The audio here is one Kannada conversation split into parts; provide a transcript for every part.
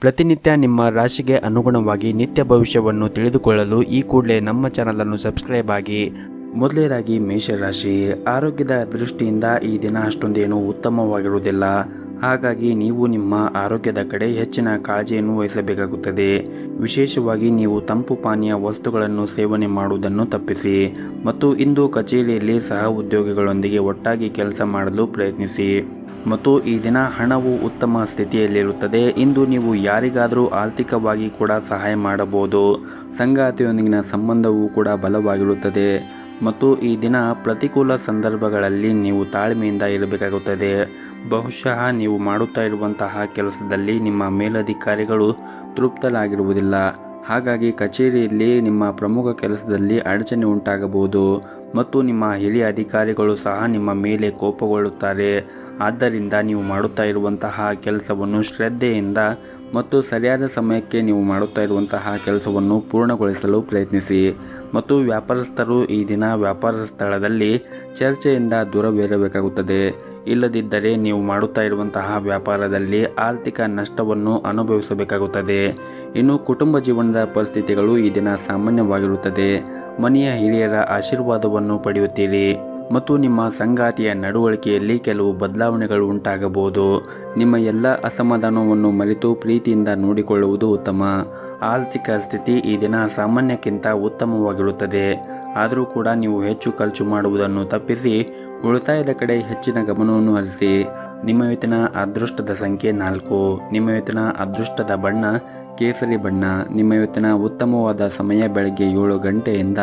ಪ್ರತಿನಿತ್ಯ ನಿಮ್ಮ ರಾಶಿಗೆ ಅನುಗುಣವಾಗಿ ನಿತ್ಯ ಭವಿಷ್ಯವನ್ನು ತಿಳಿದುಕೊಳ್ಳಲು ಈ ಕೂಡಲೇ ನಮ್ಮ ಚಾನಲನ್ನು ಸಬ್ಸ್ಕ್ರೈಬ್ ಆಗಿ. ಮೊದಲನೇದಾಗಿ ಮೇಷರಾಶಿ, ಆರೋಗ್ಯದ ದೃಷ್ಟಿಯಿಂದ ಈ ದಿನ ಅಷ್ಟೊಂದೇನು ಉತ್ತಮವಾಗಿರುವುದಿಲ್ಲ. ಹಾಗಾಗಿ ನೀವು ನಿಮ್ಮ ಆರೋಗ್ಯದ ಕಡೆ ಹೆಚ್ಚಿನ ಕಾಳಜಿಯನ್ನು ವಹಿಸಬೇಕಾಗುತ್ತದೆ. ವಿಶೇಷವಾಗಿ ನೀವು ತಂಪು ಪಾನೀಯ ವಸ್ತುಗಳನ್ನು ಸೇವನೆ ಮಾಡುವುದನ್ನು ತಪ್ಪಿಸಿ ಮತ್ತು ಇಂದು ಕಚೇರಿಯಲ್ಲಿ ಸಹ ಉದ್ಯೋಗಿಗಳೊಂದಿಗೆ ಒಟ್ಟಾಗಿ ಕೆಲಸ ಮಾಡಲು ಪ್ರಯತ್ನಿಸಿ ಮತ್ತು ಈ ದಿನ ಹಣವು ಉತ್ತಮ ಸ್ಥಿತಿಯಲ್ಲಿರುತ್ತದೆ. ಇಂದು ನೀವು ಯಾರಿಗಾದರೂ ಆರ್ಥಿಕವಾಗಿ ಕೂಡ ಸಹಾಯ ಮಾಡಬಹುದು. ಸಂಗಾತಿಯೊಂದಿಗಿನ ಸಂಬಂಧವೂ ಕೂಡ ಬಲವಾಗಿರುತ್ತದೆ ಮತ್ತು ಈ ದಿನ ಪ್ರತಿಕೂಲ ಸಂದರ್ಭಗಳಲ್ಲಿ ನೀವು ತಾಳ್ಮೆಯಿಂದ ಇರಬೇಕಾಗುತ್ತದೆ. ಬಹುಶಃ ನೀವು ಮಾಡುತ್ತಾ ಇರುವಂತಹ ಕೆಲಸದಲ್ಲಿ ನಿಮ್ಮ ಮೇಲಧಿಕಾರಿಗಳು ತೃಪ್ತರಾಗಿರುವುದಿಲ್ಲ. ಹಾಗಾಗಿ ಕಚೇರಿಯಲ್ಲಿ ನಿಮ್ಮ ಪ್ರಮುಖ ಕೆಲಸದಲ್ಲಿ ಅಡಚಣೆ ಉಂಟಾಗಬಹುದು ಮತ್ತು ನಿಮ್ಮ ಹಿರಿಯ ಅಧಿಕಾರಿಗಳು ಸಹ ನಿಮ್ಮ ಮೇಲೆ ಕೋಪಗೊಳ್ಳುತ್ತಾರೆ. ಆದ್ದರಿಂದ ನೀವು ಮಾಡುತ್ತಾ ಇರುವಂತಹ ಕೆಲಸವನ್ನು ಶ್ರದ್ಧೆಯಿಂದ ಮತ್ತು ಸರಿಯಾದ ಸಮಯಕ್ಕೆ ನೀವು ಮಾಡುತ್ತಾ ಇರುವಂತಹ ಕೆಲಸವನ್ನು ಪೂರ್ಣಗೊಳಿಸಲು ಪ್ರಯತ್ನಿಸಿ ಮತ್ತು ವ್ಯಾಪಾರಸ್ಥರು ಈ ದಿನ ವ್ಯಾಪಾರ ಸ್ಥಳದಲ್ಲಿ ಚರ್ಚೆಯಿಂದ ದೂರವಿರಬೇಕಾಗುತ್ತದೆ. ಇಲ್ಲದಿದ್ದರೆ ನೀವು ಮಾಡುತ್ತಾ ಇರುವಂತಹ ವ್ಯಾಪಾರದಲ್ಲಿ ಆರ್ಥಿಕ ನಷ್ಟವನ್ನು ಅನುಭವಿಸಬೇಕಾಗುತ್ತದೆ. ಇನ್ನು ಕುಟುಂಬ ಜೀವನದ ಪರಿಸ್ಥಿತಿಗಳು ಈ ದಿನ ಸಾಮಾನ್ಯವಾಗಿರುತ್ತದೆ. ಮನೆಯ ಹಿರಿಯರ ಆಶೀರ್ವಾದವನ್ನು ಪಡೆಯುತ್ತೀರಿ ಮತ್ತು ನಿಮ್ಮ ಸಂಗಾತಿಯ ನಡವಳಿಕೆಯಲ್ಲಿ ಕೆಲವು ಬದಲಾವಣೆಗಳು ಉಂಟಾಗಬಹುದು. ನಿಮ್ಮ ಎಲ್ಲ ಅಸಮಾಧಾನವನ್ನು ಮರೆತು ಪ್ರೀತಿಯಿಂದ ನೋಡಿಕೊಳ್ಳುವುದು ಉತ್ತಮ. ಆರ್ಥಿಕ ಸ್ಥಿತಿ ಈ ದಿನ ಸಾಮಾನ್ಯಕ್ಕಿಂತ ಉತ್ತಮವಾಗಿರುತ್ತದೆ. ಆದರೂ ಕೂಡ ನೀವು ಹೆಚ್ಚು ಖರ್ಚು ಮಾಡುವುದನ್ನು ತಪ್ಪಿಸಿ ಉಳಿತಾಯದ ಕಡೆ ಹೆಚ್ಚಿನ ಗಮನವನ್ನು ಹರಿಸಿ. ನಿಮ್ಮ ಇವತ್ತಿನ ಅದೃಷ್ಟದ ಸಂಖ್ಯೆ 4. ನಿಮ್ಮ ಇವತ್ತಿನ ಅದೃಷ್ಟದ ಬಣ್ಣ ಕೇಸರಿ ಬಣ್ಣ. ನಿಮ್ಮ ಇವತ್ತಿನ ಉತ್ತಮವಾದ ಸಮಯ ಬೆಳಗ್ಗೆ 7 ಗಂಟೆಯಿಂದ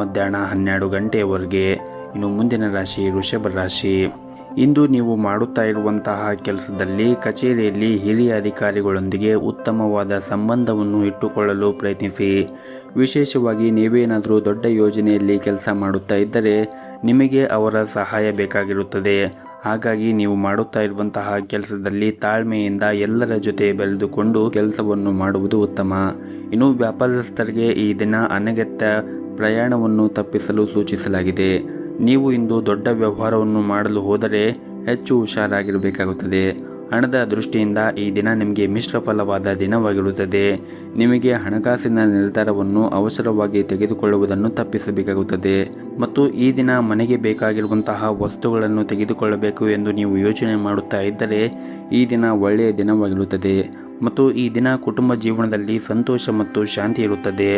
ಮಧ್ಯಾಹ್ನ 12 ಗಂಟೆಯವರೆಗೆ. ಇನ್ನು ಮುಂದಿನ ರಾಶಿ ವೃಷಭ ರಾಶಿ. ಇಂದು ನೀವು ಮಾಡುತ್ತಾ ಇರುವಂತಹ ಕೆಲಸದಲ್ಲಿ ಕಚೇರಿಯಲ್ಲಿ ಹಿರಿಯ ಅಧಿಕಾರಿಗಳೊಂದಿಗೆ ಉತ್ತಮವಾದ ಸಂಬಂಧವನ್ನು ಇಟ್ಟುಕೊಳ್ಳಲು ಪ್ರಯತ್ನಿಸಿ. ವಿಶೇಷವಾಗಿ ನೀವೇನಾದರೂ ದೊಡ್ಡ ಯೋಜನೆಯಲ್ಲಿ ಕೆಲಸ ಮಾಡುತ್ತಾ ಇದ್ದರೆ ನಿಮಗೆ ಅವರ ಸಹಾಯ ಬೇಕಾಗಿರುತ್ತದೆ. ಹಾಗಾಗಿ ನೀವು ಮಾಡುತ್ತಾ ಇರುವಂತಹ ಕೆಲಸದಲ್ಲಿ ತಾಳ್ಮೆಯಿಂದ ಎಲ್ಲರ ಜೊತೆ ಬೆರೆದುಕೊಂಡು ಕೆಲಸವನ್ನು ಮಾಡುವುದು ಉತ್ತಮ. ಇನ್ನು ವ್ಯಾಪಾರಸ್ಥರಿಗೆ ಈ ದಿನ ಅನಗತ್ಯ ಪ್ರಯಾಣವನ್ನು ತಪ್ಪಿಸಲು ಸೂಚಿಸಲಾಗಿದೆ. ನೀವು ಇಂದು ದೊಡ್ಡ ವ್ಯವಹಾರವನ್ನು ಮಾಡಲು ಹೋದರೆ ಹೆಚ್ಚು ಹುಷಾರಾಗಿರಬೇಕಾಗುತ್ತದೆ. ಹಣದ ದೃಷ್ಟಿಯಿಂದ ಈ ದಿನ ನಿಮಗೆ ಮಿಶ್ರ ಫಲವಾದ ದಿನವಾಗಿರುತ್ತದೆ. ನಿಮಗೆ ಹಣಕಾಸಿನ ನಿರ್ಧಾರವನ್ನು ಅವಸರವಾಗಿ ತೆಗೆದುಕೊಳ್ಳುವುದನ್ನು ತಪ್ಪಿಸಬೇಕಾಗುತ್ತದೆ ಮತ್ತು ಈ ದಿನ ಮನೆಗೆ ಬೇಕಾಗಿರುವಂತಹ ವಸ್ತುಗಳನ್ನು ತೆಗೆದುಕೊಳ್ಳಬೇಕು ಎಂದು ನೀವು ಯೋಚನೆ ಮಾಡುತ್ತಾ ಇದ್ದರೆ ಈ ದಿನ ಒಳ್ಳೆಯ ದಿನವಾಗಿರುತ್ತದೆ ಮತ್ತು ಈ ದಿನ ಕುಟುಂಬ ಜೀವನದಲ್ಲಿ ಸಂತೋಷ ಮತ್ತು ಶಾಂತಿ ಇರುತ್ತದೆ.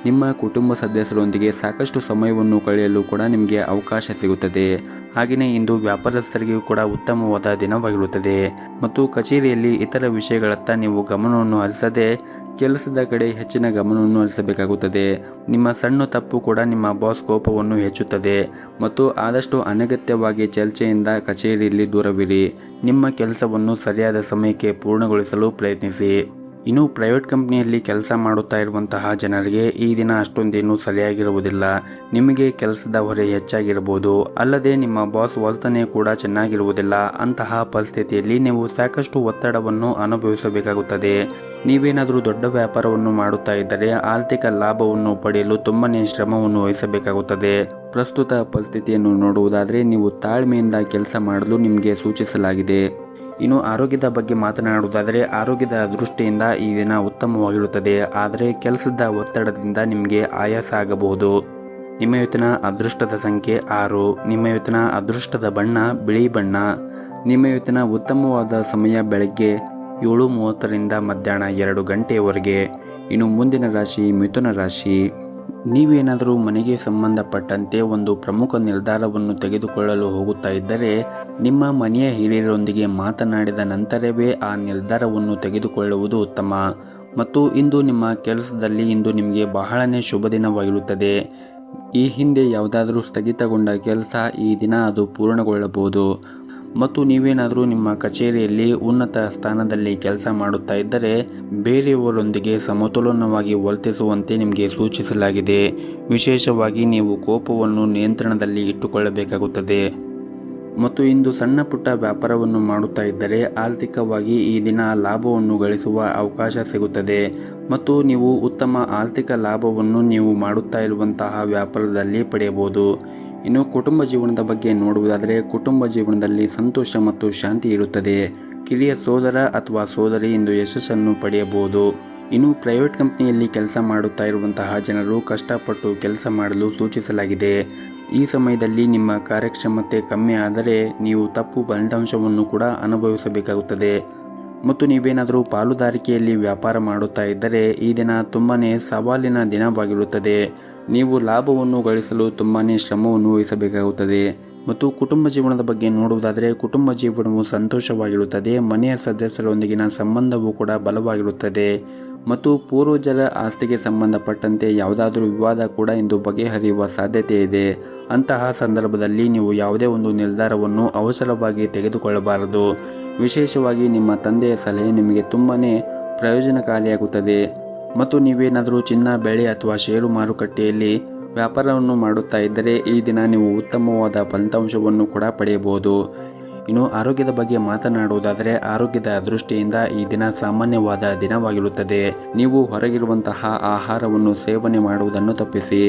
ನಿಮ್ಮ ಕುಟುಂಬ ಸದಸ್ಯರೊಂದಿಗೆ ಸಾಕಷ್ಟು ಸಮಯವನ್ನು ಕಳೆಯಲು ಕೂಡ ನಿಮಗೆ ಅವಕಾಶ ಸಿಗುತ್ತದೆ. ಹಾಗೆಯೇ ಇಂದು ವ್ಯಾಪಾರಸ್ಥರಿಗೂ ಕೂಡ ಉತ್ತಮವಾದ ದಿನವಾಗಿರುತ್ತದೆ ಮತ್ತು ಕಚೇರಿಯಲ್ಲಿ ಇತರ ವಿಷಯಗಳತ್ತ ನೀವು ಗಮನವನ್ನು ಹರಿಸದೆ ಕೆಲಸದ ಕಡೆ ಹೆಚ್ಚಿನ ಗಮನವನ್ನು ಹರಿಸಬೇಕಾಗುತ್ತದೆ. ನಿಮ್ಮ ಸಣ್ಣ ತಪ್ಪು ಕೂಡ ನಿಮ್ಮ ಬಾಸ್ ಕೋಪವನ್ನು ಹೆಚ್ಚುತ್ತದೆ ಮತ್ತು ಆದಷ್ಟು ಅನಗತ್ಯವಾಗಿ ಚರ್ಚೆಯಿಂದ ಕಚೇರಿಯಲ್ಲಿ ದೂರವಿರಿ. ನಿಮ್ಮ ಕೆಲಸವನ್ನು ಸರಿಯಾದ ಸಮಯಕ್ಕೆ ಪೂರ್ಣಗೊಳಿಸಲು ಪ್ರಯತ್ನಿಸಿ. ಇನ್ನು ಪ್ರೈವೇಟ್ ಕಂಪ್ನಿಯಲ್ಲಿ ಕೆಲಸ ಮಾಡುತ್ತಾ ಇರುವಂತಹ ಜನರಿಗೆ ಈ ದಿನ ಅಷ್ಟೊಂದೇನು ಸರಿಯಾಗಿರುವುದಿಲ್ಲ. ನಿಮಗೆ ಕೆಲಸದ ಹೊರೆ ಹೆಚ್ಚಾಗಿರಬಹುದು. ಅಲ್ಲದೆ ನಿಮ್ಮ ಬಾಸ್ ವರ್ತನೆ ಕೂಡ ಚೆನ್ನಾಗಿರುವುದಿಲ್ಲ. ಅಂತಹ ಪರಿಸ್ಥಿತಿಯಲ್ಲಿ ನೀವು ಸಾಕಷ್ಟು ಒತ್ತಡವನ್ನು ಅನುಭವಿಸಬೇಕಾಗುತ್ತದೆ. ನೀವೇನಾದರೂ ದೊಡ್ಡ ವ್ಯಾಪಾರವನ್ನು ಮಾಡುತ್ತಾ ಇದ್ದರೆ ಆರ್ಥಿಕ ಲಾಭವನ್ನು ಪಡೆಯಲು ತುಂಬನೇ ಶ್ರಮವನ್ನು ವಹಿಸಬೇಕಾಗುತ್ತದೆ. ಪ್ರಸ್ತುತ ಪರಿಸ್ಥಿತಿಯನ್ನು ನೋಡುವುದಾದರೆ ನೀವು ತಾಳ್ಮೆಯಿಂದ ಕೆಲಸ ಮಾಡಲು ನಿಮಗೆ ಸೂಚಿಸಲಾಗಿದೆ. ಇನ್ನು ಆರೋಗ್ಯದ ಬಗ್ಗೆ ಮಾತನಾಡುವುದಾದರೆ ಆರೋಗ್ಯದ ದೃಷ್ಟಿಯಿಂದ ಈ ದಿನ ಉತ್ತಮವಾಗಿರುತ್ತದೆ. ಆದರೆ ಕೆಲಸದ ಒತ್ತಡದಿಂದ ನಿಮಗೆ ಆಯಾಸ ಆಗಬಹುದು. ನಿಮ್ಮ ಇವತ್ತಿನ ಅದೃಷ್ಟದ ಸಂಖ್ಯೆ 6. ನಿಮ್ಮ ಇವತ್ತಿನ ಅದೃಷ್ಟದ ಬಣ್ಣ ಬಿಳಿ ಬಣ್ಣ. ನಿಮ್ಮ ಇವತ್ತಿನ ಉತ್ತಮವಾದ ಸಮಯ ಬೆಳಗ್ಗೆ 7:30ರಿಂದ ಮಧ್ಯಾಹ್ನ 2 ಗಂಟೆಯವರೆಗೆ. ಇನ್ನು ಮುಂದಿನ ರಾಶಿ ಮಿಥುನ ರಾಶಿ. ನೀವೇನಾದರೂ ಮನೆಗೆ ಸಂಬಂಧಪಟ್ಟಂತೆ ಒಂದು ಪ್ರಮುಖ ನಿರ್ಧಾರವನ್ನು ತೆಗೆದುಕೊಳ್ಳಲು ಹೋಗುತ್ತಾ ಇದ್ದರೆ ನಿಮ್ಮ ಮನೆಯ ಹಿರಿಯರೊಂದಿಗೆ ಮಾತನಾಡಿದ ನಂತರವೇ ಆ ನಿರ್ಧಾರವನ್ನು ತೆಗೆದುಕೊಳ್ಳುವುದು ಉತ್ತಮ ಮತ್ತು ಇಂದು ನಿಮ್ಮ ಕೆಲಸದಲ್ಲಿ ಇಂದು ನಿಮಗೆ ಬಹಳನೇ ಶುಭ ದಿನವಾಗಿರುತ್ತದೆ. ಈ ಹಿಂದೆ ಯಾವುದಾದರೂ ಸ್ಥಗಿತಗೊಂಡ ಕೆಲಸ ಈ ದಿನ ಅದು ಪೂರ್ಣಗೊಳ್ಳಬಹುದು ಮತ್ತು ನೀವೇನಾದರೂ ನಿಮ್ಮ ಕಚೇರಿಯಲ್ಲಿ ಉನ್ನತ ಸ್ಥಾನದಲ್ಲಿ ಕೆಲಸ ಮಾಡುತ್ತಾ ಇದ್ದರೆ ಬೇರೆಯವರೊಂದಿಗೆ ಸಮತೋಲನವಾಗಿ ವರ್ತಿಸುವಂತೆ ನಿಮಗೆ ಸೂಚಿಸಲಾಗಿದೆ. ವಿಶೇಷವಾಗಿ ನೀವು ಕೋಪವನ್ನು ನಿಯಂತ್ರಣದಲ್ಲಿ ಇಟ್ಟುಕೊಳ್ಳಬೇಕಾಗುತ್ತದೆ ಮತ್ತು ಇಂದು ಸಣ್ಣ ಪುಟ್ಟ ವ್ಯಾಪಾರವನ್ನು ಮಾಡುತ್ತಾ ಇದ್ದರೆ ಆರ್ಥಿಕವಾಗಿ ಈ ದಿನ ಲಾಭವನ್ನು ಗಳಿಸುವ ಅವಕಾಶ ಸಿಗುತ್ತದೆ ಮತ್ತು ನೀವು ಉತ್ತಮ ಆರ್ಥಿಕ ಲಾಭವನ್ನು ನೀವು ಮಾಡುತ್ತಾ ಇರುವಂತಹ ವ್ಯಾಪಾರದಲ್ಲಿ ಪಡೆಯಬಹುದು. ಇನ್ನು ಕುಟುಂಬ ಜೀವನದ ಬಗ್ಗೆ ನೋಡುವುದಾದರೆ ಕುಟುಂಬ ಜೀವನದಲ್ಲಿ ಸಂತೋಷ ಮತ್ತು ಶಾಂತಿ ಇರುತ್ತದೆ. ಕಿರಿಯ ಸೋದರ ಅಥವಾ ಸೋದರಿ ಇಂದು ಯಶಸ್ಸನ್ನು ಪಡೆಯಬಹುದು. ಇನ್ನು ಪ್ರೈವೇಟ್ ಕಂಪನಿಯಲ್ಲಿ ಕೆಲಸ ಮಾಡುತ್ತಾ ಇರುವಂತಹ ಜನರು ಕಷ್ಟಪಟ್ಟು ಕೆಲಸ ಮಾಡಲು ಸೂಚಿಸಲಾಗಿದೆ. ಈ ಸಮಯದಲ್ಲಿ ನಿಮ್ಮ ಕಾರ್ಯಕ್ಷಮತೆ ಕಮ್ಮಿ ಆದರೆ ನೀವು ತಪ್ಪು ಫಲಿತಾಂಶವನ್ನು ಕೂಡ ಅನುಭವಿಸಬೇಕಾಗುತ್ತದೆ. ಮತ್ತು ನೀವೇನಾದರೂ ಪಾಲುದಾರಿಕೆಯಲ್ಲಿ ವ್ಯಾಪಾರ ಮಾಡುತ್ತಾ ಇದ್ದರೆ ಈ ದಿನ ತುಂಬಾನೇ ಸವಾಲಿನ ದಿನವಾಗಿರುತ್ತದೆ. ನೀವು ಲಾಭವನ್ನು ಗಳಿಸಲು ತುಂಬಾನೇ ಶ್ರಮವನ್ನು ವಹಿಸಬೇಕಾಗುತ್ತದೆ. ಮತ್ತು ಕುಟುಂಬ ಜೀವನದ ಬಗ್ಗೆ ನೋಡುವುದಾದರೆ ಕುಟುಂಬ ಜೀವನವು ಸಂತೋಷವಾಗಿರುತ್ತದೆ. ಮನೆಯ ಸದಸ್ಯರೊಂದಿಗಿನ ಸಂಬಂಧವೂ ಕೂಡ ಬಲವಾಗಿರುತ್ತದೆ. ಮತ್ತು ಪೂರ್ವಜರ ಆಸ್ತಿಗೆ ಸಂಬಂಧಪಟ್ಟಂತೆ ಯಾವುದಾದ್ರೂ ವಿವಾದ ಕೂಡ ಇಂದು ಬಗೆಹರಿಯುವ ಸಾಧ್ಯತೆ ಇದೆ. ಅಂತಹ ಸಂದರ್ಭದಲ್ಲಿ ನೀವು ಯಾವುದೇ ಒಂದು ನಿರ್ಧಾರವನ್ನು ಅವಸರವಾಗಿ ತೆಗೆದುಕೊಳ್ಳಬಾರದು. ವಿಶೇಷವಾಗಿ ನಿಮ್ಮ ತಂದೆಯ ಸಲಹೆ ನಿಮಗೆ ತುಂಬಾನೇ ಪ್ರಯೋಜನಕಾರಿಯಾಗುತ್ತದೆ. ಮತ್ತು ನೀವೇನಾದರೂ ಚಿನ್ನ, ಬೆಳೆ ಅಥವಾ ಷೇರು ಮಾರುಕಟ್ಟೆಯಲ್ಲಿ ವ್ಯಾಪಾರವನ್ನು ಮಾಡುತ್ತಾ ಇದ್ದರೆ ಈ ದಿನ ನೀವು ಉತ್ತಮವಾದ ಫಲಿತಾಂಶವನ್ನು ಕೂಡ ಪಡೆಯಬಹುದು. ಇನ್ನು ಆರೋಗ್ಯದ ಬಗ್ಗೆ ಮಾತನಾಡುವುದಾದರೆ ಆರೋಗ್ಯದ ದೃಷ್ಟಿಯಿಂದ ಈ ದಿನ ಸಾಮಾನ್ಯವಾದ ದಿನವಾಗಿರುತ್ತದೆ. ನೀವು ಹೊರಗಿರುವಂತಹ ಆಹಾರವನ್ನು ಸೇವನೆ ಮಾಡುವುದನ್ನು ತಪ್ಪಿಸಿ.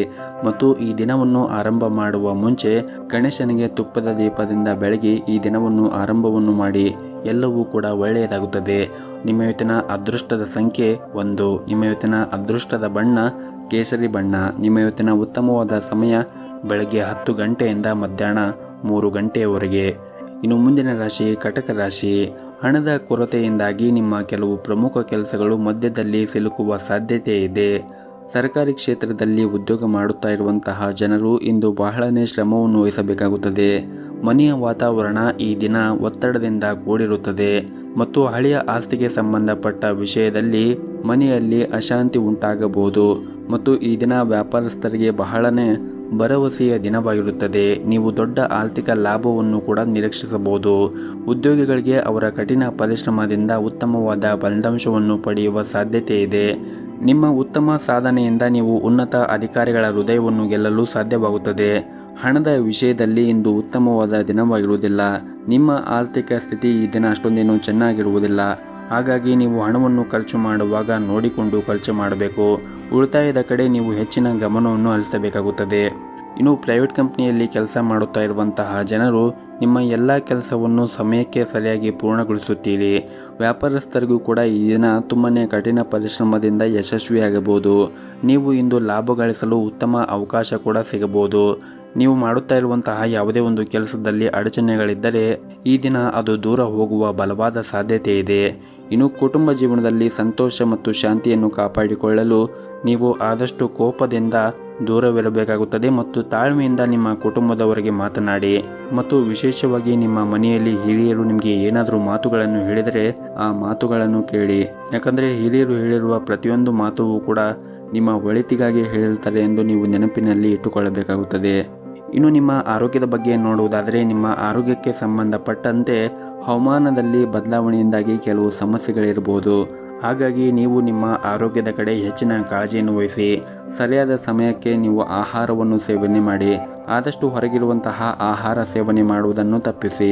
ಮತ್ತು ಈ ದಿನವನ್ನು ಆರಂಭ ಮಾಡುವ ಮುಂಚೆ ಗಣೇಶನಿಗೆ ತುಪ್ಪದ ದೀಪದಿಂದ ಬೆಳಗಿ ಈ ದಿನವನ್ನು ಆರಂಭವನ್ನು ಮಾಡಿ. ಎಲ್ಲವೂ ಕೂಡ ಒಳ್ಳೆಯದಾಗುತ್ತದೆ. ನಿಮ್ಮ ಇವತ್ತಿನ ಅದೃಷ್ಟದ ಸಂಖ್ಯೆ 1. ನಿಮ್ಮ ಇವತ್ತಿನ ಅದೃಷ್ಟದ ಬಣ್ಣ ಕೇಸರಿ ಬಣ್ಣ. ನಿಮ್ಮ ಇವತ್ತಿನ ಉತ್ತಮವಾದ ಸಮಯ ಬೆಳಗ್ಗೆ 10 ಗಂಟೆಯಿಂದ ಮಧ್ಯಾಹ್ನ 3 ಗಂಟೆಯವರೆಗೆ. ಇನ್ನು ಮುಂದಿನ ರಾಶಿ ಕಟಕ ರಾಶಿ. ಹಣದ ಕೊರತೆಯಿಂದಾಗಿ ನಿಮ್ಮ ಕೆಲವು ಪ್ರಮುಖ ಕೆಲಸಗಳು ಮಧ್ಯದಲ್ಲಿ ಸಿಲುಕುವ ಸಾಧ್ಯತೆ ಇದೆ. ಸರ್ಕಾರಿ ಕ್ಷೇತ್ರದಲ್ಲಿ ಉದ್ಯೋಗ ಮಾಡುತ್ತಾ ಇರುವಂತಹ ಜನರು ಇಂದು ಬಹಳನೇ ಶ್ರಮವನ್ನು ವಹಿಸಬೇಕಾಗುತ್ತದೆ. ಮನೆಯ ವಾತಾವರಣ ಈ ದಿನ ಒತ್ತಡದಿಂದ ಕೂಡಿರುತ್ತದೆ. ಮತ್ತು ಹಳೆಯ ಆಸ್ತಿಗೆ ಸಂಬಂಧಪಟ್ಟ ವಿಷಯದಲ್ಲಿ ಮನೆಯಲ್ಲಿ ಅಶಾಂತಿ ಉಂಟಾಗಬಹುದು. ಮತ್ತು ಈ ದಿನ ವ್ಯಾಪಾರಸ್ಥರಿಗೆ ಬಹಳನೇ ಭರವಸೆಯ ದಿನವಾಗಿರುತ್ತದೆ. ನೀವು ದೊಡ್ಡ ಆರ್ಥಿಕ ಲಾಭವನ್ನು ಕೂಡ ನಿರೀಕ್ಷಿಸಬಹುದು. ಉದ್ಯೋಗಿಗಳಿಗೆ ಅವರ ಕಠಿಣ ಪರಿಶ್ರಮದಿಂದ ಉತ್ತಮವಾದ ಫಲಿತಾಂಶವನ್ನು ಪಡೆಯುವ ಸಾಧ್ಯತೆ ಇದೆ. ನಿಮ್ಮ ಉತ್ತಮ ಸಾಧನೆಯಿಂದ ನೀವು ಉನ್ನತ ಅಧಿಕಾರಿಗಳ ಹೃದಯವನ್ನು ಗೆಲ್ಲಲು ಸಾಧ್ಯವಾಗುತ್ತದೆ. ಹಣದ ವಿಷಯದಲ್ಲಿ ಇಂದು ಉತ್ತಮವಾದ ದಿನವಾಗಿರುವುದಿಲ್ಲ. ನಿಮ್ಮ ಆರ್ಥಿಕ ಸ್ಥಿತಿ ಈ ದಿನ ಅಷ್ಟೊಂದೇನು ಚೆನ್ನಾಗಿರುವುದಿಲ್ಲ. ಹಾಗಾಗಿ ನೀವು ಹಣವನ್ನು ಖರ್ಚು ಮಾಡುವಾಗ ನೋಡಿಕೊಂಡು ಖರ್ಚು ಮಾಡಬೇಕು. ಉಳಿತಾಯದ ಕಡೆ ನೀವು ಹೆಚ್ಚಿನ ಗಮನವನ್ನು ಹರಿಸಬೇಕಾಗುತ್ತದೆ. ಇನ್ನು ಪ್ರೈವೇಟ್ ಕಂಪನಿಯಲ್ಲಿ ಕೆಲಸ ಮಾಡುತ್ತಾ ಇರುವಂತಹ ಜನರು ನಿಮ್ಮ ಎಲ್ಲ ಕೆಲಸವನ್ನು ಸಮಯಕ್ಕೆ ಸರಿಯಾಗಿ ಪೂರ್ಣಗೊಳಿಸುತ್ತೀರಿ. ವ್ಯಾಪಾರಸ್ಥರಿಗೂ ಕೂಡ ಈ ದಿನ ತುಂಬನೇ ಕಠಿಣ ಪರಿಶ್ರಮದಿಂದ ಯಶಸ್ವಿಯಾಗಬಹುದು. ನೀವು ಇಂದು ಲಾಭ ಗಳಿಸಲು ಉತ್ತಮ ಅವಕಾಶ ಕೂಡ ಸಿಗಬಹುದು. ನೀವು ಮಾಡುತ್ತಾ ಇರುವಂತಹ ಯಾವುದೇ ಒಂದು ಕೆಲಸದಲ್ಲಿ ಅಡಚಣೆಗಳಿದ್ದರೆ ಈ ದಿನ ಅದು ದೂರ ಹೋಗುವ ಬಲವಾದ ಸಾಧ್ಯತೆ ಇದೆ. ಇನ್ನು ಕುಟುಂಬ ಜೀವನದಲ್ಲಿ ಸಂತೋಷ ಮತ್ತು ಶಾಂತಿಯನ್ನು ಕಾಪಾಡಿಕೊಳ್ಳಲು ನೀವು ಆದಷ್ಟು ಕೋಪದಿಂದ ದೂರವಿರಬೇಕಾಗುತ್ತದೆ. ಮತ್ತು ತಾಳ್ಮೆಯಿಂದ ನಿಮ್ಮ ಕುಟುಂಬದವರಿಗೆ ಮಾತನಾಡಿ. ಮತ್ತು ವಿಶೇಷವಾಗಿ ನಿಮ್ಮ ಮನೆಯಲ್ಲಿ ಹಿರಿಯರು ನಿಮಗೆ ಏನಾದರೂ ಮಾತುಗಳನ್ನು ಹೇಳಿದರೆ ಆ ಮಾತುಗಳನ್ನು ಕೇಳಿ. ಯಾಕಂದರೆ ಹಿರಿಯರು ಹೇಳಿರುವ ಪ್ರತಿಯೊಂದು ಮಾತು ಕೂಡ ನಿಮ್ಮ ಒಳಿತಿಗಾಗಿ ಹೇಳಿರ್ತಾರೆ ಎಂದು ನೀವು ನೆನಪಿನಲ್ಲಿ ಇಟ್ಟುಕೊಳ್ಳಬೇಕಾಗುತ್ತದೆ. ಇನ್ನು ನಿಮ್ಮ ಆರೋಗ್ಯದ ಬಗ್ಗೆ ನೋಡುವುದಾದರೆ ನಿಮ್ಮ ಆರೋಗ್ಯಕ್ಕೆ ಸಂಬಂಧಪಟ್ಟಂತೆ ಹವಾಮಾನದಲ್ಲಿ ಬದಲಾವಣೆಯಿಂದಾಗಿ ಕೆಲವು ಸಮಸ್ಯೆಗಳಿರಬಹುದು. ಹಾಗಾಗಿ ನೀವು ನಿಮ್ಮ ಆರೋಗ್ಯದ ಕಡೆ ಹೆಚ್ಚಿನ ಕಾಳಜಿಯನ್ನು ವಹಿಸಿ. ಸರಿಯಾದ ಸಮಯಕ್ಕೆ ನೀವು ಆಹಾರವನ್ನು ಸೇವನೆ ಮಾಡಿ. ಆದಷ್ಟು ಹೊರಗಿರುವಂತಹ ಆಹಾರ ಸೇವನೆ ಮಾಡುವುದನ್ನು ತಪ್ಪಿಸಿ.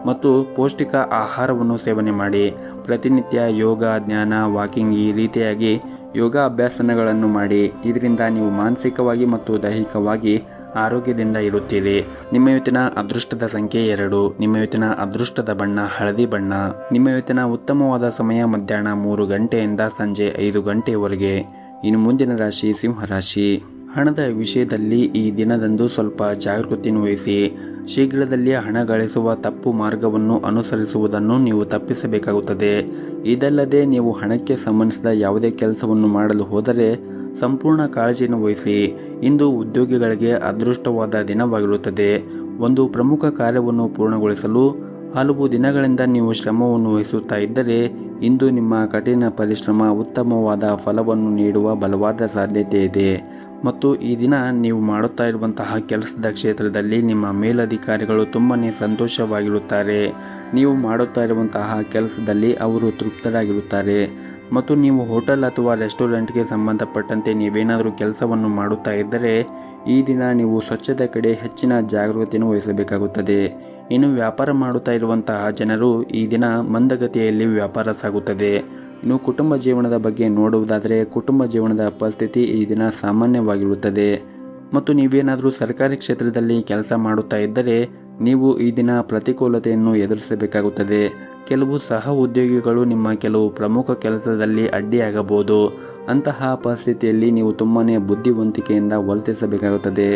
ಮತ್ತು ಪೌಷ್ಟಿಕ ಆಹಾರವನ್ನು ಸೇವನೆ ಮಾಡಿ. ಪ್ರತಿನಿತ್ಯ ಯೋಗ, ಧ್ಯಾನ, ವಾಕಿಂಗ್ ಈ ರೀತಿಯಾಗಿ ಯೋಗ ಅಭ್ಯಾಸಗಳನ್ನು ಮಾಡಿ. ಇದರಿಂದ ನೀವು ಮಾನಸಿಕವಾಗಿ ಮತ್ತು ದೈಹಿಕವಾಗಿ ಆರೋಗ್ಯದಿಂದ ಇರುತ್ತೀರಿ. ನಿಮ್ಮ ಇವತ್ತಿನ ಅದೃಷ್ಟದ ಸಂಖ್ಯೆ 2. ನಿಮ್ಮ ಇವತ್ತಿನ ಅದೃಷ್ಟದ ಬಣ್ಣ ಹಳದಿ ಬಣ್ಣ. ನಿಮ್ಮ ಇವತ್ತಿನ ಉತ್ತಮವಾದ ಸಮಯ ಮಧ್ಯಾಹ್ನ 3 ಗಂಟೆಯಿಂದ ಸಂಜೆ 5 ಗಂಟೆಯವರೆಗೆ. ಇನ್ನು ಮುಂದಿನ ರಾಶಿ ಸಿಂಹರಾಶಿ. ಹಣದ ವಿಷಯದಲ್ಲಿ ಈ ದಿನದಂದು ಸ್ವಲ್ಪ ಜಾಗೃತಿಯನ್ನು ವಹಿಸಿ. ಶೀಘ್ರದಲ್ಲಿ ಹಣ ಗಳಿಸುವ ತಪ್ಪು ಮಾರ್ಗವನ್ನು ಅನುಸರಿಸುವುದನ್ನು ನೀವು ತಪ್ಪಿಸಬೇಕಾಗುತ್ತದೆ. ಇದಲ್ಲದೆ ನೀವು ಹಣಕ್ಕೆ ಸಂಬಂಧಿಸಿದ ಯಾವುದೇ ಕೆಲಸವನ್ನು ಮಾಡಲು ಹೋದರೆ ಸಂಪೂರ್ಣ ಕಾಳಜಿಯನ್ನು ವಹಿಸಿ. ಇಂದು ಉದ್ಯೋಗಿಗಳಿಗೆ ಅದೃಷ್ಟವಾದ ದಿನವಾಗಿರುತ್ತದೆ. ಒಂದು ಪ್ರಮುಖ ಕಾರ್ಯವನ್ನು ಪೂರ್ಣಗೊಳಿಸಲು ಹಲವು ದಿನಗಳಿಂದ ನೀವು ಶ್ರಮವನ್ನು ವಹಿಸುತ್ತಾ ಇದ್ದರೆ ಇಂದು ನಿಮ್ಮ ಕಠಿಣ ಪರಿಶ್ರಮ ಉತ್ತಮವಾದ ಫಲವನ್ನು ನೀಡುವ ಬಲವಾದ ಸಾಧ್ಯತೆ ಇದೆ. ಮತ್ತು ಈ ದಿನ ನೀವು ಮಾಡುತ್ತಾ ಇರುವಂತಹ ಕೆಲಸದ ಕ್ಷೇತ್ರದಲ್ಲಿ ನಿಮ್ಮ ಮೇಲಧಿಕಾರಿಗಳು ತುಂಬನೇ ಸಂತೋಷವಾಗಿರುತ್ತಾರೆ. ನೀವು ಮಾಡುತ್ತಾ ಇರುವಂತಹ ಕೆಲಸದಲ್ಲಿ ಅವರು ತೃಪ್ತರಾಗಿರುತ್ತಾರೆ. ಮತ್ತು ನೀವು ಹೋಟೆಲ್ ಅಥವಾ ರೆಸ್ಟೋರೆಂಟ್ಗೆ ಸಂಬಂಧಪಟ್ಟಂತೆ ನೀವೇನಾದರೂ ಕೆಲಸವನ್ನು ಮಾಡುತ್ತಾ ಇದ್ದರೆ ಈ ದಿನ ನೀವು ಸ್ವಚ್ಛತೆ ಕಡೆ ಹೆಚ್ಚಿನ ಜಾಗೃತಿಯನ್ನು ವಹಿಸಬೇಕಾಗುತ್ತದೆ. ಇನ್ನು ವ್ಯಾಪಾರ ಮಾಡುತ್ತಾ ಇರುವಂತಹ ಜನರು ಈ ದಿನ ಮಂದಗತಿಯಲ್ಲಿ ವ್ಯಾಪಾರ ಸಾಗುತ್ತದೆ. ಇನ್ನು ಕುಟುಂಬ ಜೀವನದ ಬಗ್ಗೆ ನೋಡುವುದಾದರೆ ಕುಟುಂಬ ಜೀವನದ ಪರಿಸ್ಥಿತಿ ಈ ದಿನ ಸಾಮಾನ್ಯವಾಗಿರುತ್ತದೆ. ಮತ್ತು ನೀವೇನಾದರೂ ಸರ್ಕಾರಿ ಕ್ಷೇತ್ರದಲ್ಲಿ ಕೆಲಸ ಮಾಡುತ್ತಾ ಇದ್ದರೆ ನೀವು ಈ ದಿನ ಪ್ರತಿಕೂಲತೆಯನ್ನು ಎದುರಿಸಬೇಕಾಗುತ್ತದೆ. ಕೆಲವು ಸಹ ಉದ್ಯೋಗಿಗಳು ನಿಮ್ಮ ಕೆಲವು ಪ್ರಮುಖ ಕೆಲಸದಲ್ಲಿ ಅಡ್ಡಿಯಾಗಬಹುದು. ಅಂತಹ ಪರಿಸ್ಥಿತಿಯಲ್ಲಿ ನೀವು ತುಂಬಾ ಬುದ್ಧಿವಂತಿಕೆಯಿಂದ ವರ್ತಿಸಬೇಕಾಗುತ್ತದೆ.